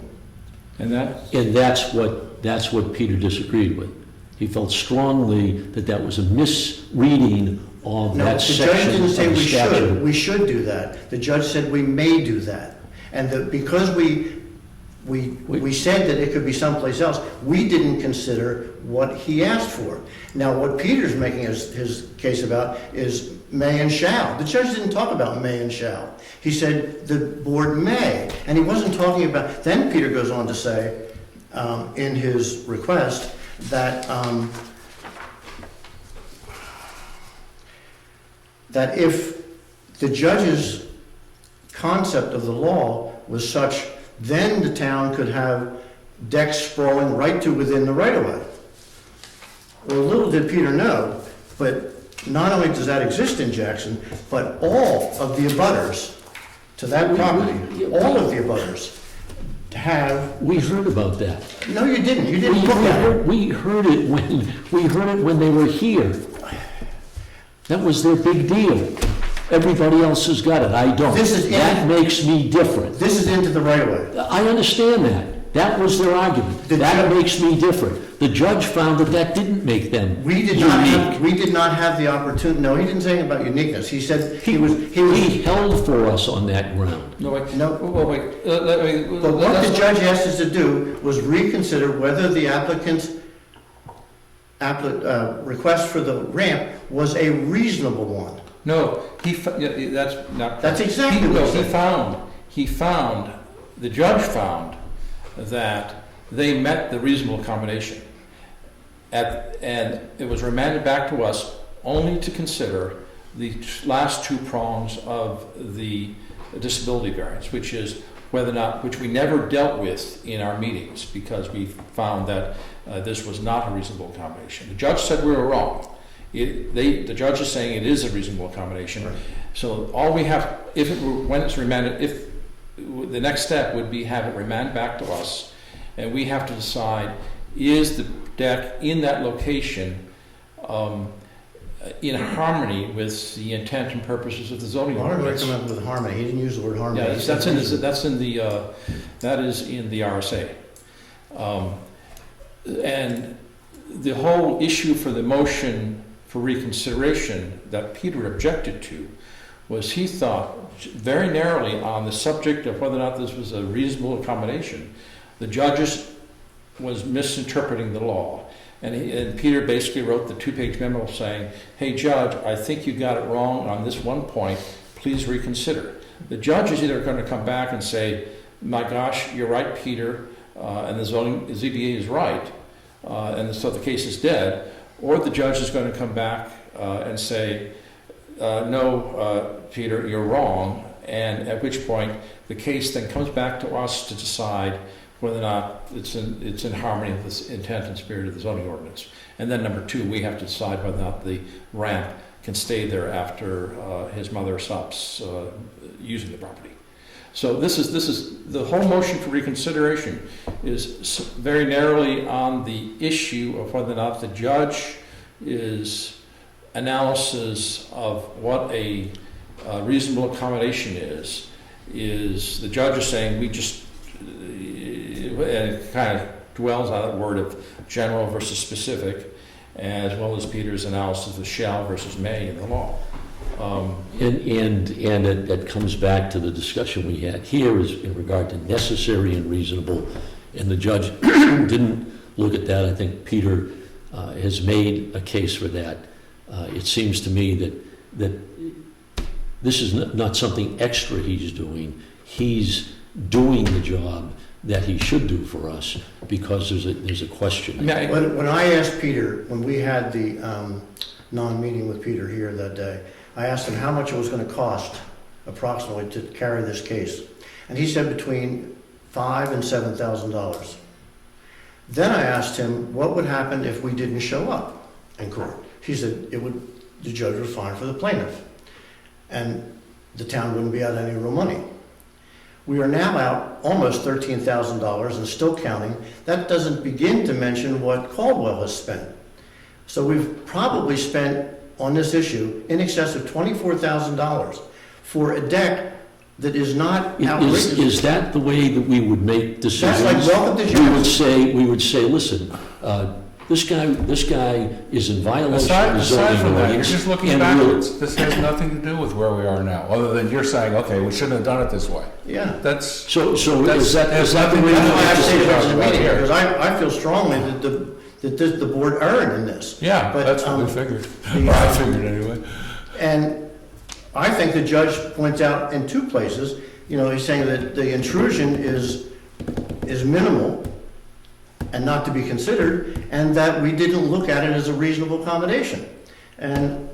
And that, And that's what Peter disagreed with. He felt strongly that was a misreading of No, that the judge section didn't of say the statute. we should do that. The judge said we may do that. And because we said that it could be someplace else, we didn't consider what he asked for. Now, what Peter's making his case about is may and shall. The judge didn't talk about may and shall. He said the board may, and he wasn't talking about, then Peter goes on to say, in his request, that that if the judge's concept of the law was such, then the town could have decks sprawling right to within the right-of-way. Well, little did Peter know, but not only does that exist in Jackson, but all of the abutters to that property, all of the abutters have, We heard about that. no, you didn't look at it. We heard it when they were here. That was their big deal. Everybody else has got it, I don't. This is That makes me different. This is into the right-of-way. I understand that. That was their argument. The That judge- makes me different. The judge found that didn't make them We did not have the opportunity, no, he didn't say anything about uniqueness. He said he was, He held for us on that ground. no, wait, no. well, wait, let me. But what the judge asked us to do was reconsider whether the applicant's request for the ramp was a reasonable one. No, that's not. That's exactly what he said. He found, the judge found that they met the reasonable accommodation. And it was remanded back to us only to consider the last two prongs of the disability variance, which is whether or not, which we never dealt with in our meetings because we found that this was not a reasonable accommodation. The judge said we were wrong. The judge is saying it is a reasonable accommodation. Right. So all we have, when it's remanded, if, the next step would be have it remanded back to us, and we have to decide, is the deck in that location in harmony with the intent and purposes of the zoning Well, I would ordinance? recommend with harmony. He didn't use the word harmony. Yeah, He said that is in the RSA. And the whole issue for the motion for reconsideration that Peter objected to was he thought very narrowly on the subject of whether or not this was a reasonable accommodation. The judges was misinterpreting the law. And Peter basically wrote the 2-page memo saying, hey, Judge, I think you got it wrong on this one point. Please reconsider. The judge is either going to come back and say, my gosh, you're right, Peter, and the ZBA is right, and so the case is dead, or the judge is going to come back and say, no, Peter, you're wrong, and at which point the case then comes back to us to decide whether or not it's in harmony with the intent and spirit of the zoning ordinance. And then number 2, we have to decide whether or not the ramp can stay there after his mother stops using the property. So this is the whole motion for reconsideration is very narrowly on the issue of whether or not the judge is analysis of what a reasonable accommodation is the judge is saying we just and it kind of dwells on that word of general versus specific, as well as Peter's analysis of shall versus may in the law. And it comes back to the discussion we had here is in regard to necessary and reasonable, and the judge didn't look at that. I think Peter has made a case for that. It seems to me that this is not something extra he's doing. He's doing the job that he should do for us because there's a question. When I asked Peter, when we had the non-meeting with Peter here that day, I asked him how much it was going to cost approximately to carry this case. And he said between $5,000 and $7,000. Then I asked him what would happen if we didn't show up in court. He said the judge would fine for the plaintiff. And the town wouldn't be out any real money. We are now out almost $13,000 and still counting. That doesn't begin to mention what Caldwell has spent. So we've probably spent on this issue in excess of $24,000 for a deck that is not outrageous. Is that the way that we would make decisions? That's like welcome to Jackson. We would say, listen, this guy is in violation of the Aside zoning from that, you're ordinance. just looking and we'll- backwards. This has nothing to do with where we are now, other than you're saying, okay, we shouldn't have done it this way. Yeah. That's, So is that has the nothing way to That's do why I with say what it we're was a talking about meeting, here. because I feel strongly that the board erred in this. Yeah, But, that's what we figured. the, Or I figured anyway. And I think the judge points out in 2 places, he's saying that the intrusion is minimal and not to be considered, and that we didn't look at it as a reasonable accommodation. And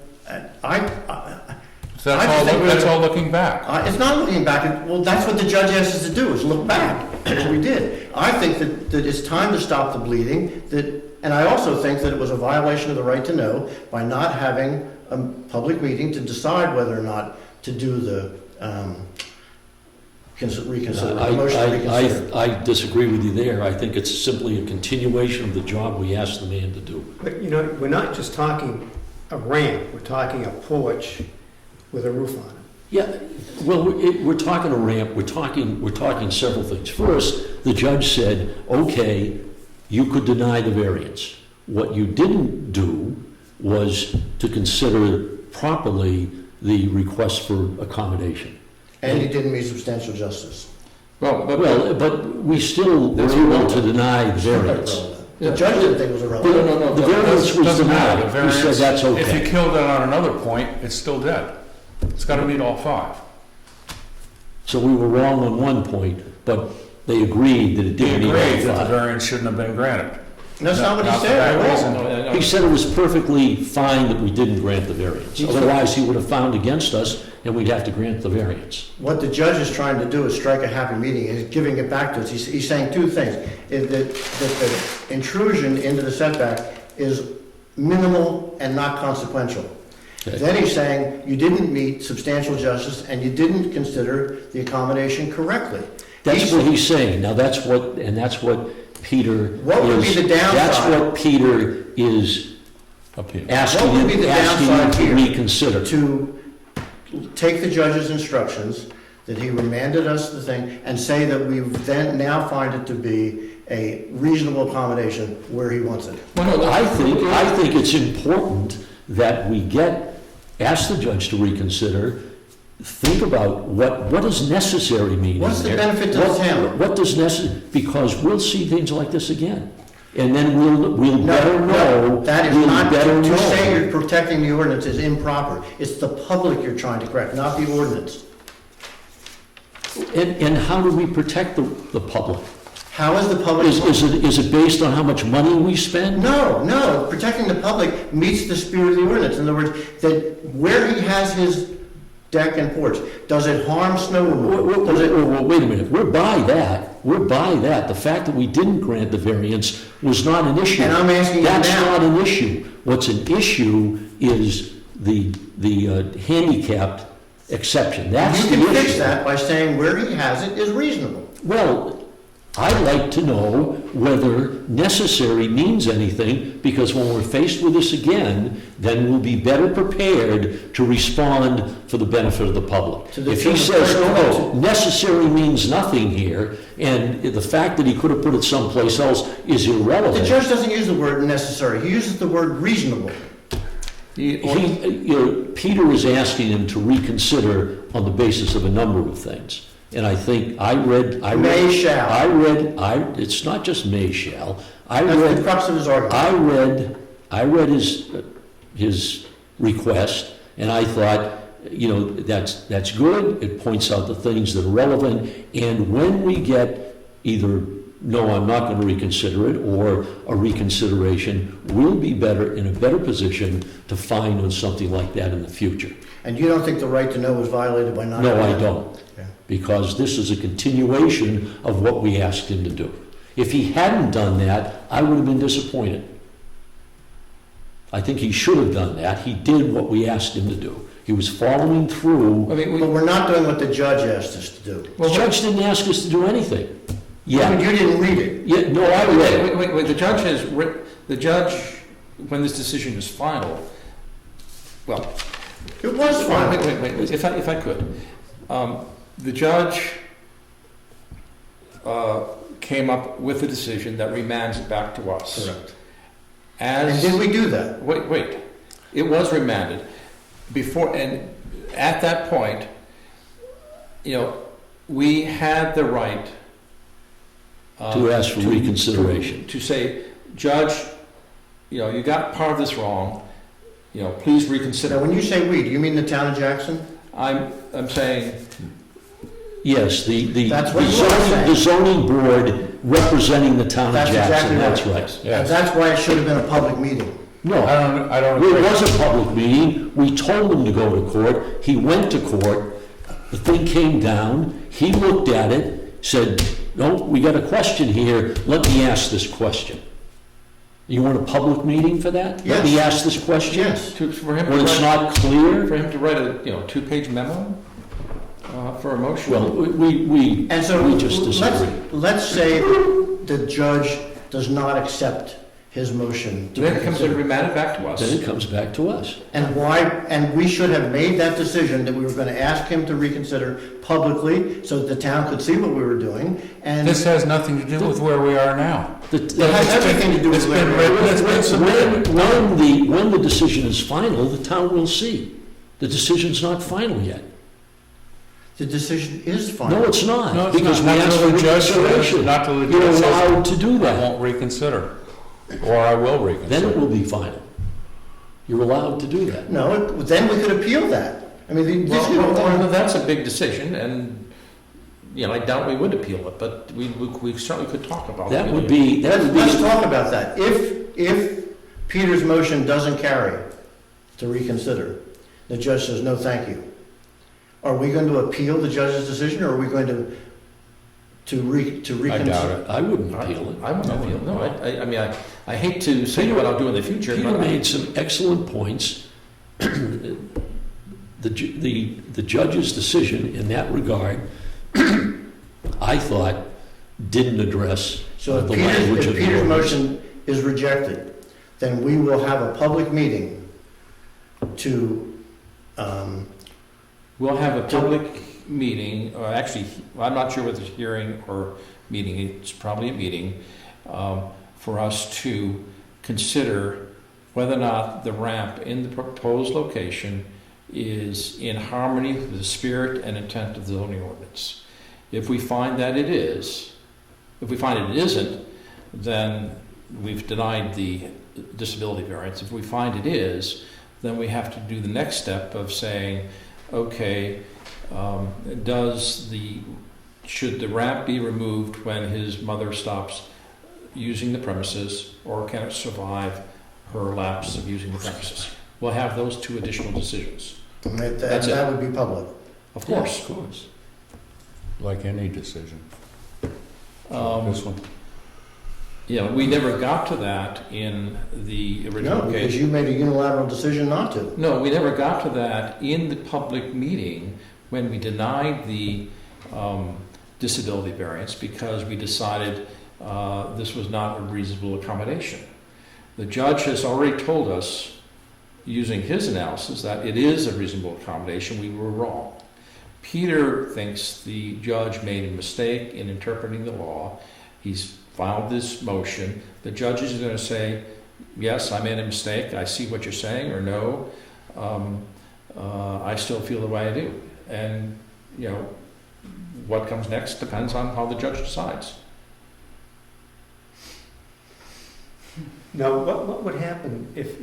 That's all looking back. it's not looking back. Well, that's what the judge asked us to do, is look back. That's what we did. I think that it's time to stop the bleeding, and I also think that it was a violation of the right to know by not having a public meeting to decide whether or not to do the reconsider. the motion to reconsider. I disagree with you there. I think it's simply a continuation of the job we asked the man to do. But, we're not just talking a ramp, we're talking a porch with a roof on it. Yeah, well, we're talking a ramp, we're talking several things. First, the judge said, okay, you could deny the variance. What you didn't do was to consider properly the request for accommodation. And he didn't meet substantial justice. Well, But we still were able to deny the variance. The judge didn't think it was irrelevant. No. The variance was Doesn't matter. denied. The He said variance, that's if you okay. killed it on another point, it's still dead. It's got to meet all 5. So we were wrong on one point, but they agreed that it He didn't meet agreed that all the 5. variance shouldn't have been granted. And that's not what he Not for said that at reason. all. He said it was perfectly fine that we didn't grant the variance. Otherwise, he would have found against us, and we'd have to grant the variance. What the judge is trying to do is strike a happy medium. He's giving it back to us. He's saying 2 things. That the intrusion into the setback is minimal and not consequential. Okay. Then he's saying you didn't meet substantial justice and you didn't consider the accommodation correctly. That's what he's saying. Now, that's what Peter is. What would be the downside? That's what Peter is Up here. asking What would be the asking you downside to here? reconsider. To take the judge's instructions, that he remanded us the thing, and say that we then now find it to be a reasonable accommodation where he wants it. Well, I think it's important that we ask the judge to reconsider, think about what does necessary mean. What's in the there. benefit to the town? What does necessary, because we'll see things like this again. And then we'll better know. That is we'll not, better to know. say you're protecting the ordinance is improper. It's the public you're trying to correct, not the ordinance. And how do we protect the public? How is the public? Is it based on how much money we spend? No, protecting the public meets the spirit of the ordinance. In other words, that where he has his deck and porch, does it harm snow removal? Does it? Well, wait a minute, we're by that. The fact that we didn't grant the variance was not an issue. And I'm asking you That's now. not an issue. What's an issue is the handicapped exception. That's You the can issue. fix that by saying where he has it is reasonable. Well, I'd like to know whether necessary means anything, because when we're faced with this again, then we'll be better prepared to respond for the benefit of the public. To the If he tune of says, $30. no, necessary means nothing here, and the fact that he could have put it someplace else is The irrelevant. judge doesn't use the word necessary. He uses the word reasonable. Peter is asking him to reconsider on the basis of a number of things. And I think May shall. it's not just may shall. That's the crux of his argument. I read his request, and I thought, that's good. It points out the things that are relevant. And when we get either, no, I'm not going to reconsider it, or a reconsideration, we'll be in a better position to find on something like that in the future. And you don't think the right to know was violated by not? No, I don't. Okay. Because this is a continuation of what we asked him to do. If he hadn't done that, I would have been disappointed. I think he should have done that. He did what we asked him to do. He was following through. I mean, But we're not doing what the judge asked us to do. The judge didn't ask us to do anything. I mean, Yeah. you didn't read it. Yeah, no, I read it. wait, the judge when this decision is final, well, It was fine. wait, if I could. The judge came up with a decision that remands it back to us. Correct. As, And did we do that? wait, it was remanded before, and at that point, we had the right To ask for reconsideration. To say, Judge, you got part of this wrong, please Now, reconsider. when you say we, do you mean the town of Jackson? I'm saying, Yes, That's what you are saying. the zoning board representing the town of That's Jackson, exactly that's right. right. And that's why it should have been a public meeting. No, I don't it agree. was a public meeting, we told him to go to court, he went to court, the thing came down, he looked at it, said, no, we got a question here, let me ask this question. You want a public meeting for that? Let me Yes. ask this question? Yes. for him When it's to write, not clear? a two-page memo for a motion. Well, we And so just disagree. let's say the judge does not accept his motion to Then it comes and reconsider. remanded back to us. Then it comes back to us. And we should have made that decision that we were going to ask him to reconsider publicly so that the town could see what we were doing. And This has nothing to do with where we are now. it has everything to do with It's been where written, it's been submitted. When the decision is final, the town will see. The decision's not final yet. the decision is No, final. it's not. No, it's Because not. we Not asked till for the judge says- reconsideration. not till the You're judge says- allowed to do I that. won't reconsider, or I will Then reconsider. it will be final. You're allowed to do that. No, then we could appeal that. I mean, this is Well, that's a big decision, and, I doubt we would appeal it, but we certainly could talk about it. That would be, let's talk about that. If Peter's motion doesn't carry to reconsider, the judge says, no, thank you. Are we going to appeal the judge's decision, or are we going to I doubt reconsider. it. I wouldn't appeal it. I wouldn't appeal, no, I mean, I hate to say what I'll do in the future, Peter but made some excellent points. The judge's decision in that regard, I thought, didn't address So the if language of the Peter's ordinance. motion is rejected, then we will have a public meeting to, we'll have a public meeting, or actually, I'm not sure whether it's hearing or meeting, it's probably a meeting, for us to consider whether or not the ramp in the proposed location is in harmony with the spirit and intent of the zoning ordinance. If we find that it is, if we find it isn't, then we've denied the disability variance. If we find it is, then we have to do the next step of saying, okay, should the ramp be removed when his mother stops using the premises, or can it survive her lapse of using the premises? We'll have those two additional decisions. That's it. that would be public. Of Yeah, course. of course. Like any decision. This one. Yeah, we never got to that in the original No, case. because you made a unilateral decision not to. No, we never got to that in the public meeting when we denied the disability variance because we decided this was not a reasonable accommodation. The judge has already told us, using his analysis, that it is a reasonable accommodation. We were wrong. Peter thinks the judge made a mistake in interpreting the law. He's filed this motion. The judge is going to say, yes, I made a mistake. I see what you're saying, or no, I still feel the way I do. And, you know, what comes next depends on how the judge decides. Now, what would happen if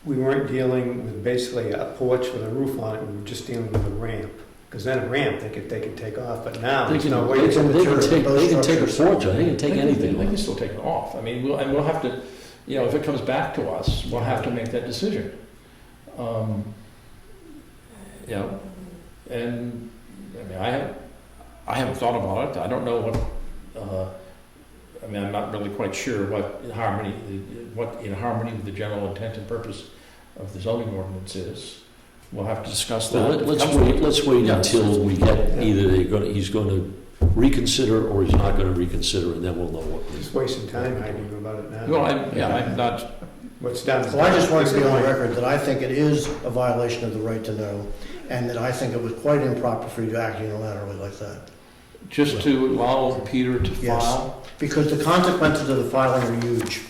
we weren't dealing with basically a porch with a roof on it, we were just dealing with a ramp? Because then a ramp, they could take off, but now They there's can, no way. they to- can, they can take, Both they can take a structures. porch, they can take anything They can off. still take it off. I mean, we'll have to, you know, if it comes back to us, we'll have to make that decision. You know, and, I mean, I haven't thought about it. I don't know what, I mean, I'm not really quite sure what in harmony with the general intent and purpose of the zoning ordinance is. We'll have to discuss that. Well, let's wait Yeah. until we get either he's gonna reconsider or he's not gonna reconsider, and then we'll know what. Just wasting time arguing about it now. Well, I'm not, What's done. Well, I just want to be on record that I think it is a violation of the right to know, and that I think it was quite improper for you to act unilaterally like that. just to allow Peter to Yes. file, Because the consequences of the filing are huge.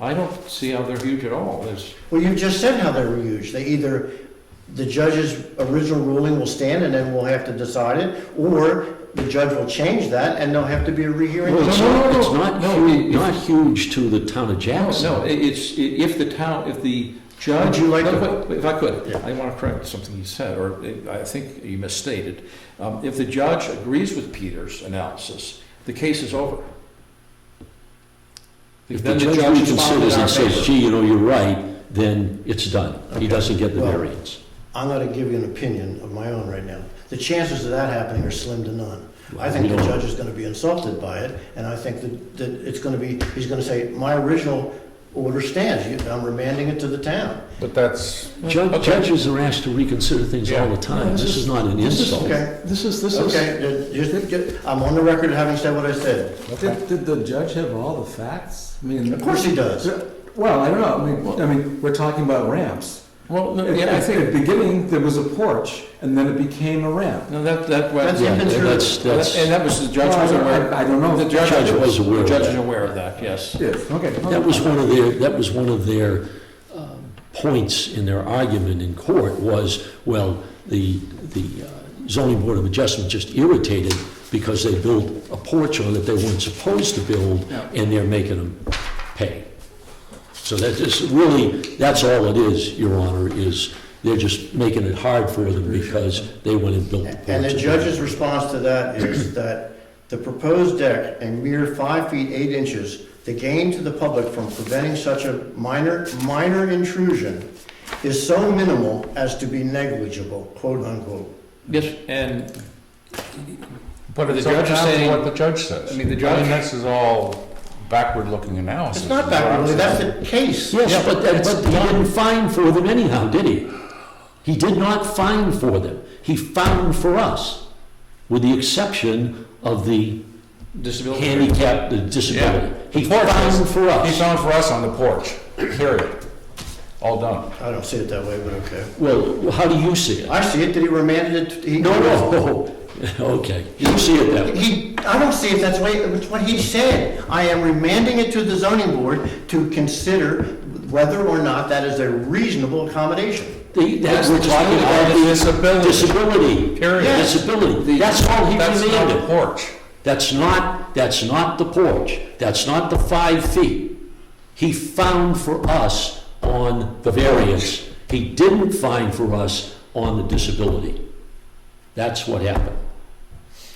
I don't see how they're huge at all. There's, Well, you just said how they were huge. They either, the judge's original ruling will stand and then we'll have to decide it, or the judge will change that and there'll have to be a rehearing. Well, it's no, not, no, it's no, not no, huge, not huge to the town of Jackson. No, if the judge. Would you like No, to- wait, if I could, Yeah. I want to correct something you said, or I think you misstated. If the judge agrees with Peter's analysis, the case is over. If Then the judge is found in reconsiders our and says, favor. gee, you know, you're right, then it's done. He Okay. doesn't get the Well, variance. I'm going to give you an opinion of my own right now. The chances of that happening are slim to none. I think We the don't- judge is going to be insulted by it, and I think that it's going to be, he's going to say, my original order stands. I'm remanding it to the town. But that's, Judges are asked to reconsider things all the time. This is not an insult. Okay, This is. okay, I'm on the record having said what I said. Did the judge have all the facts? I mean, Of course he does. Well, I don't know. I mean, we're talking about ramps. Well, no, At yeah, I at think, the beginning, there was a porch, and then it became a ramp. no, that was. That's Yeah, inconsiderate. that's, And that was, the judge was Well, aware. I don't know. The judge Judge was aware of The judge that. is aware of that, yes. Yes, okay. that was one of their points in their argument in court was, well, the zoning board of adjustment just irritated because they built a porch on that they weren't supposed to build, Yeah. and they're making them pay. So that is really, that's all it is, Your Honor, is they're just making it hard for them because they went and built the porch. And the judge's response to that is that the proposed deck, a mere 5 feet 8 inches, the gain to the public from preventing such a minor intrusion is so minimal as to be negligible, quote unquote. Yes, and But The it's up judge is down to saying- what the judge says. I mean, the judge- this is all backward-looking analysis. It's not is what I'm backward, that's saying. the case. Yes, but he didn't fine for them anyhow, did he? He did not fine for them. He found for us, with the exception of the Disability. handicap, the disability. Yeah. He The porch found is- for He us. found for us on the porch, period. All done. I don't see it that way, but okay. Well, how do you see it? I see it that he remanded it, No. Okay, you see it that way. I don't see it that way, it's what he said. I am remanding it to the zoning board to consider whether or not that is a reasonable accommodation. That's, we're talking about the Disability. disability. Period. Disability. That's all he That's not the remanded. porch. That's not the porch. That's not the 5 feet. He found for us on the variance. He didn't find for us on the disability. That's what happened.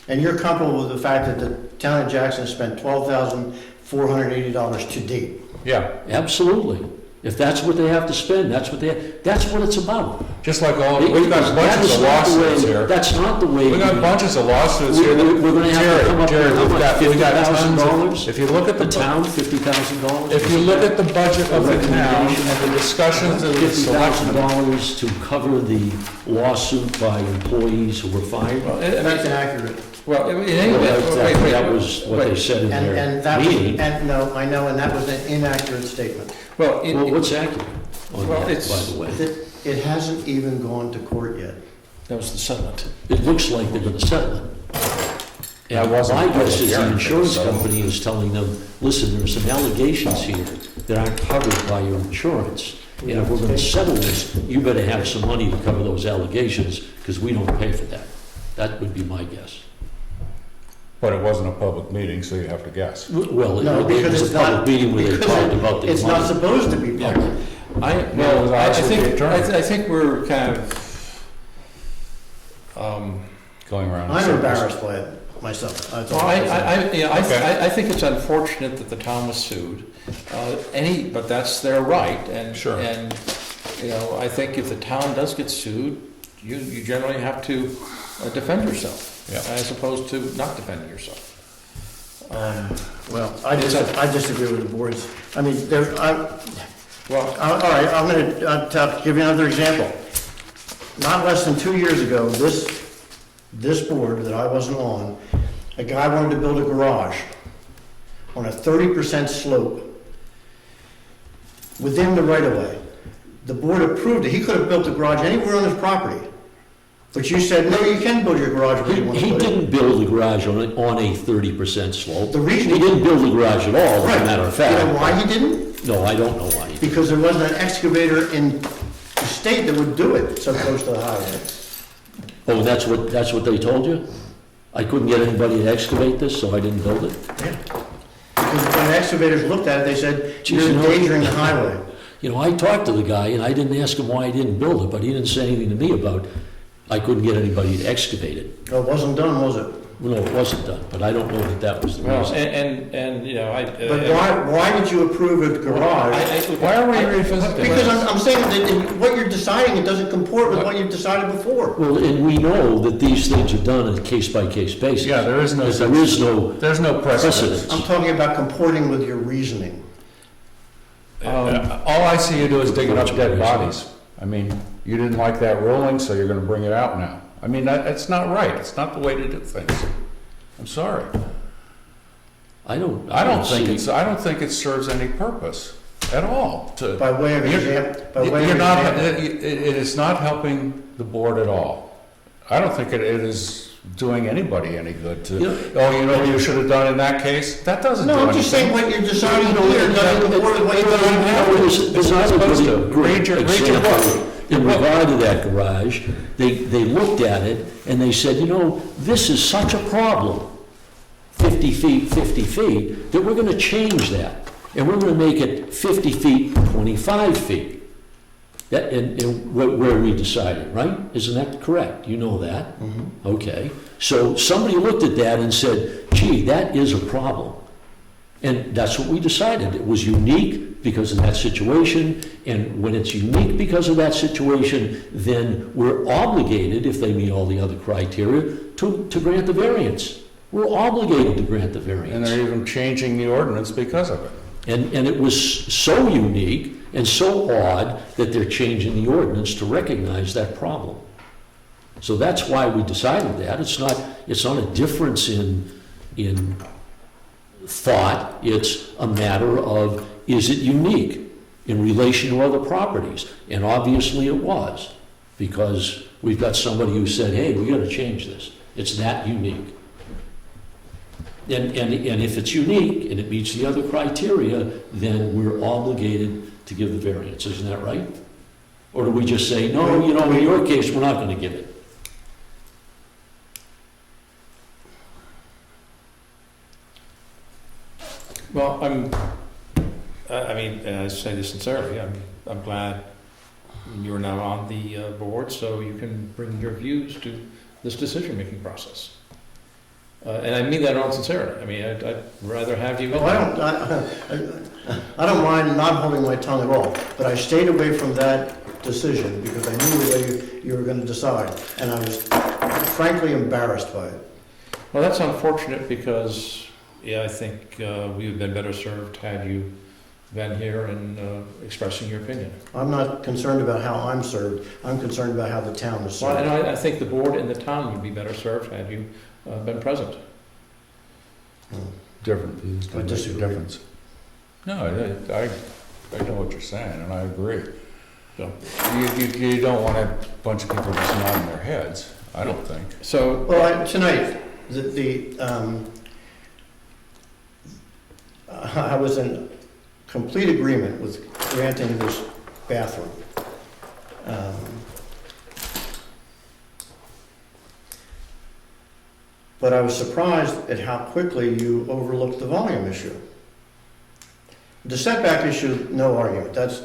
And you're comfortable with the fact that the town of Jackson spent $12,480 to date? Yeah, Absolutely. If that's what they have to spend, that's what it's about. just like all, we've Because got that bunches is of not the lawsuits way- here. That's not the way. We got bunches of lawsuits We- here. that- we're gonna have to come up with Jerry, how we've much, got tons $50,000? of, if you look at The the, town, $50,000? if you look at the budget of the town and the discussions of the $50,000 selectmen. to cover the lawsuit by employees who were fired? Well, That's inaccurate. Well, in any Well, event, wait, wait, that was what they wait. said in And that their was, meeting. and no, I know, and that was an inaccurate statement. Well, Well, what's accurate on Well, that, it's- by the way? That it hasn't even gone to court yet. that was the settlement. It looks like they're gonna settle it. That And wasn't my part of guess the is the hearing, insurance so- company is telling them, listen, there are some allegations here that aren't covered by your insurance. And if we're gonna settle this, you better have some money to cover those allegations, because we don't pay for that. That would be my guess. But it wasn't a public meeting, so you have to guess. Well, No, it because was it's a public not, meeting where they because talked about the it's not money. supposed to be public. No, it was I ours with the think, attorney. I think we're kind of, Going around. in I'm circles. embarrassed by it myself. That's all well, I'm saying. you know, I Okay. think it's unfortunate that the town was sued. But that's their right, and. Sure. And, you know, I think if the town does get sued, you generally have to defend yourself. Yeah. As opposed to not defending yourself. Well, I disagree with the boards. I mean, Well, all right, I'm gonna give you another example. Not less than 2 years ago, this board that I wasn't on, a guy wanted to build a garage on a 30% slope within the right-of-way. The board approved it. He could have built a garage anywhere on his property. But you said, no, you can build your garage where you want to He put it. didn't build the garage on a 30% slope. The reason He didn't build the garage at all, as a matter of fact. You know why he didn't? No, I don't know why. Because there wasn't an excavator in the state that would do it so close to the highway. Oh, that's what they told you? I couldn't get anybody to excavate this, so I didn't build it? Because when the excavators looked at it, they said, Geez, you're you know- endangering the highway. You know, I talked to the guy, and I didn't ask him why he didn't build it, but he didn't say anything to me about, I couldn't get anybody to excavate it. It wasn't done, was it? Well, no, it wasn't done, but I don't know that that was the well, reason. and, you know, But why did you approve a garage? Why are we revisiting? Because I'm saying that what you're deciding, it doesn't comport with what you've decided before. Well, and we know that these things are done on a case-by-case basis. Yeah, there is no Because such- there is no There's no precedence. precedence. I'm talking about comporting with your reasoning. All I see you do is digging up dead bodies. I mean, you didn't like that ruling, so you're gonna bring it out now. I mean, that's not right. It's not the way to do things. I'm sorry. I don't I don't think it serves any purpose at all to. By way of example, You're not, it is not helping the board at all. I don't think it is doing anybody any good to, Yeah. oh, you know, what you should have done in that case? That doesn't do No, anything. I'm just saying what you're deciding here doesn't comport with what you've done. There's another supposed to. great Read your example book. in regard to that garage. They looked at it and they said, you know, this is such a problem, 50 feet, 50 feet, that we're gonna change that. And we're gonna make it 50 feet, 25 feet. That, and where we decided, right? Isn't that correct? You know that? Okay. So somebody looked at that and said, gee, that is a problem. And that's what we decided. It was unique because of that situation, and when it's unique because of that situation, then we're obligated, if they meet all the other criteria, to grant the variance. We're obligated to grant the And variance. they're even changing the ordinance because of it. And it was so unique and so odd that they're changing the ordinance to recognize that problem. So that's why we decided that. It's not a difference in thought. It's a matter of, is it unique in relation to other properties? And obviously it was, because we've got somebody who said, hey, we gotta change this. It's that unique. And if it's unique and it meets the other criteria, then we're obligated to give the variance, isn't that right? Or do we just say, no, you know, in your case, we're not gonna give it? Well, I mean, and I say this sincerely, I'm glad you're now on the board, so you can bring your views to this decision-making process. And I mean that in all sincerity. I mean, I'd rather have you. Well, I don't mind not holding my tongue at all, but I stayed away from that decision because I knew the way you were going to decide, and I was frankly embarrassed by it. Well, that's unfortunate because, yeah, I think we would have been better served had you been here and expressing your opinion. I'm not concerned about how I'm served. I'm concerned about how the town is Well, served. and I think the board and the town would be better served had you been present. Different views I can make a disagree. difference. No, I know what you're saying, and I agree. So- You don't want a bunch of people just nodding their heads, I don't think. So, Well, tonight, I was in complete agreement with granting this bathroom. But I was surprised at how quickly you overlooked the volume issue. The setback issue, no argument. That's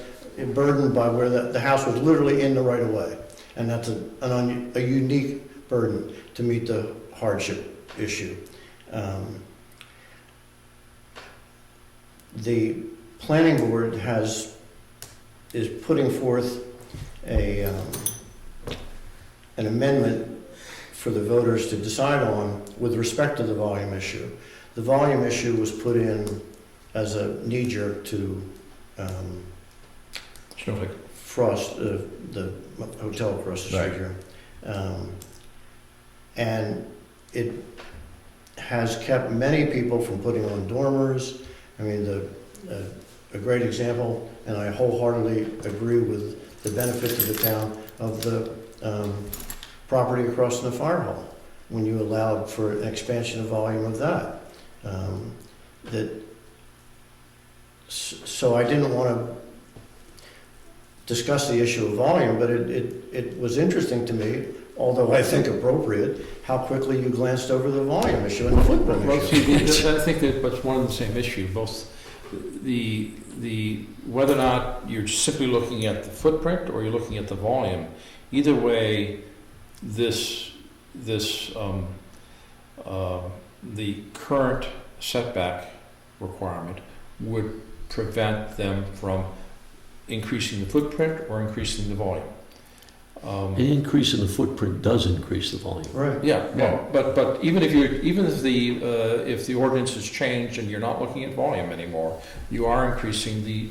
burdened by where the house was literally in the right of way. And that's a unique burden to meet the hardship issue. The planning board is putting forth an amendment for the voters to decide on with respect to the volume issue. The volume issue was put in as a knee-jerk to Snowflake. Frost, the hotel across the street Right. here. And it has kept many people from putting on dormers. I mean, a great example, and I wholeheartedly agree with the benefit to the town of the property across from the fire hall, when you allowed for an expansion of volume of that. So I didn't want to discuss the issue of volume, but it was interesting to me, although I think appropriate, how quickly you glanced over the volume issue and the footprint Well, issue. see, I think that's one and the same issue, both the whether or not you're simply looking at the footprint or you're looking at the volume. Either way, the current setback requirement would prevent them from increasing the footprint or increasing the volume. An increase in the footprint does increase the volume. Right. Yeah, well, but even if the ordinance is changed and you're not looking at volume anymore, you are increasing the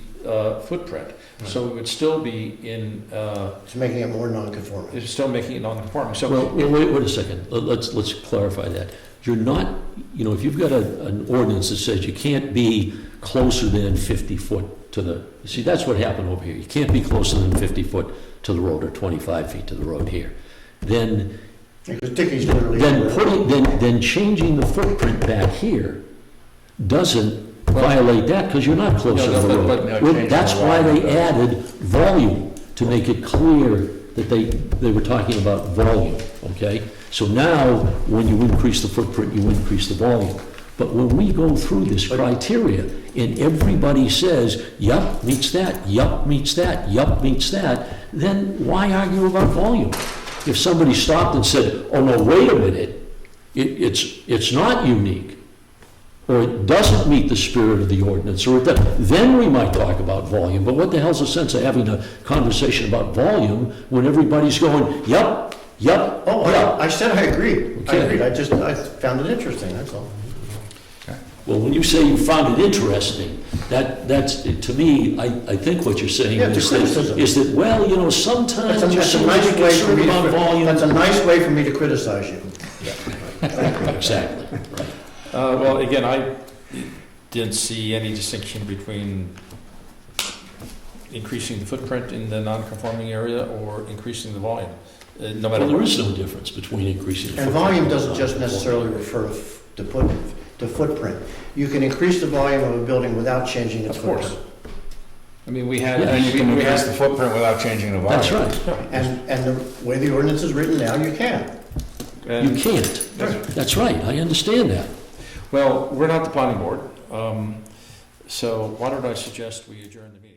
footprint. So it would still be in, It's making it more non-conforming. it's still making it non-conforming. So Well, wait a second, let's clarify that. You're not, if you've got an ordinance that says you can't be closer than 50 foot to the, see, that's what happened over here. You can't be closer than 50 foot to the road or 25 feet to the road here. Then Because Dickie's literally. then changing the footprint back here doesn't violate that because you're not closer No, to the but- road. but- That's why they added volume, to make it clear that they were talking about volume, okay? So now, when you increase the footprint, you increase the volume. But when we go through this criteria, and everybody says, yup, meets that, yup, meets that, yup, meets that, then why argue about volume? If somebody stopped and said, oh no, wait a minute, it's not unique, or it doesn't meet the spirit of the ordinance, or it does, then we might talk about volume. But what the hell's the sense of having a conversation about volume when everybody's going, yup, Yep, Oh, yeah. I said I agreed. I Okay. agreed. I found it interesting, that's all. Well, when you say you found it interesting, that's, to me, I think what you're saying Yeah, it's a is criticism. that, well, you know, sometimes That's you're a so nice way for me concerned about to, volume. that's a nice way for me to criticize you. Exactly, right. Well, again, I didn't see any distinction between increasing the footprint in the non-conforming area or increasing the volume, no matter Well, there what. is no difference between increasing. the And footprint volume and doesn't just necessarily refer to footprint. You can increase the volume of a building without changing its Of course. footprint. I mean, we had. Yeah, And you can we increase had- the footprint without changing the volume. That's right. And the way the ordinance is written now, you can. You and- can't. That's- That's right, I understand that. Well, we're not the planning board, so why don't I suggest we adjourn the meeting?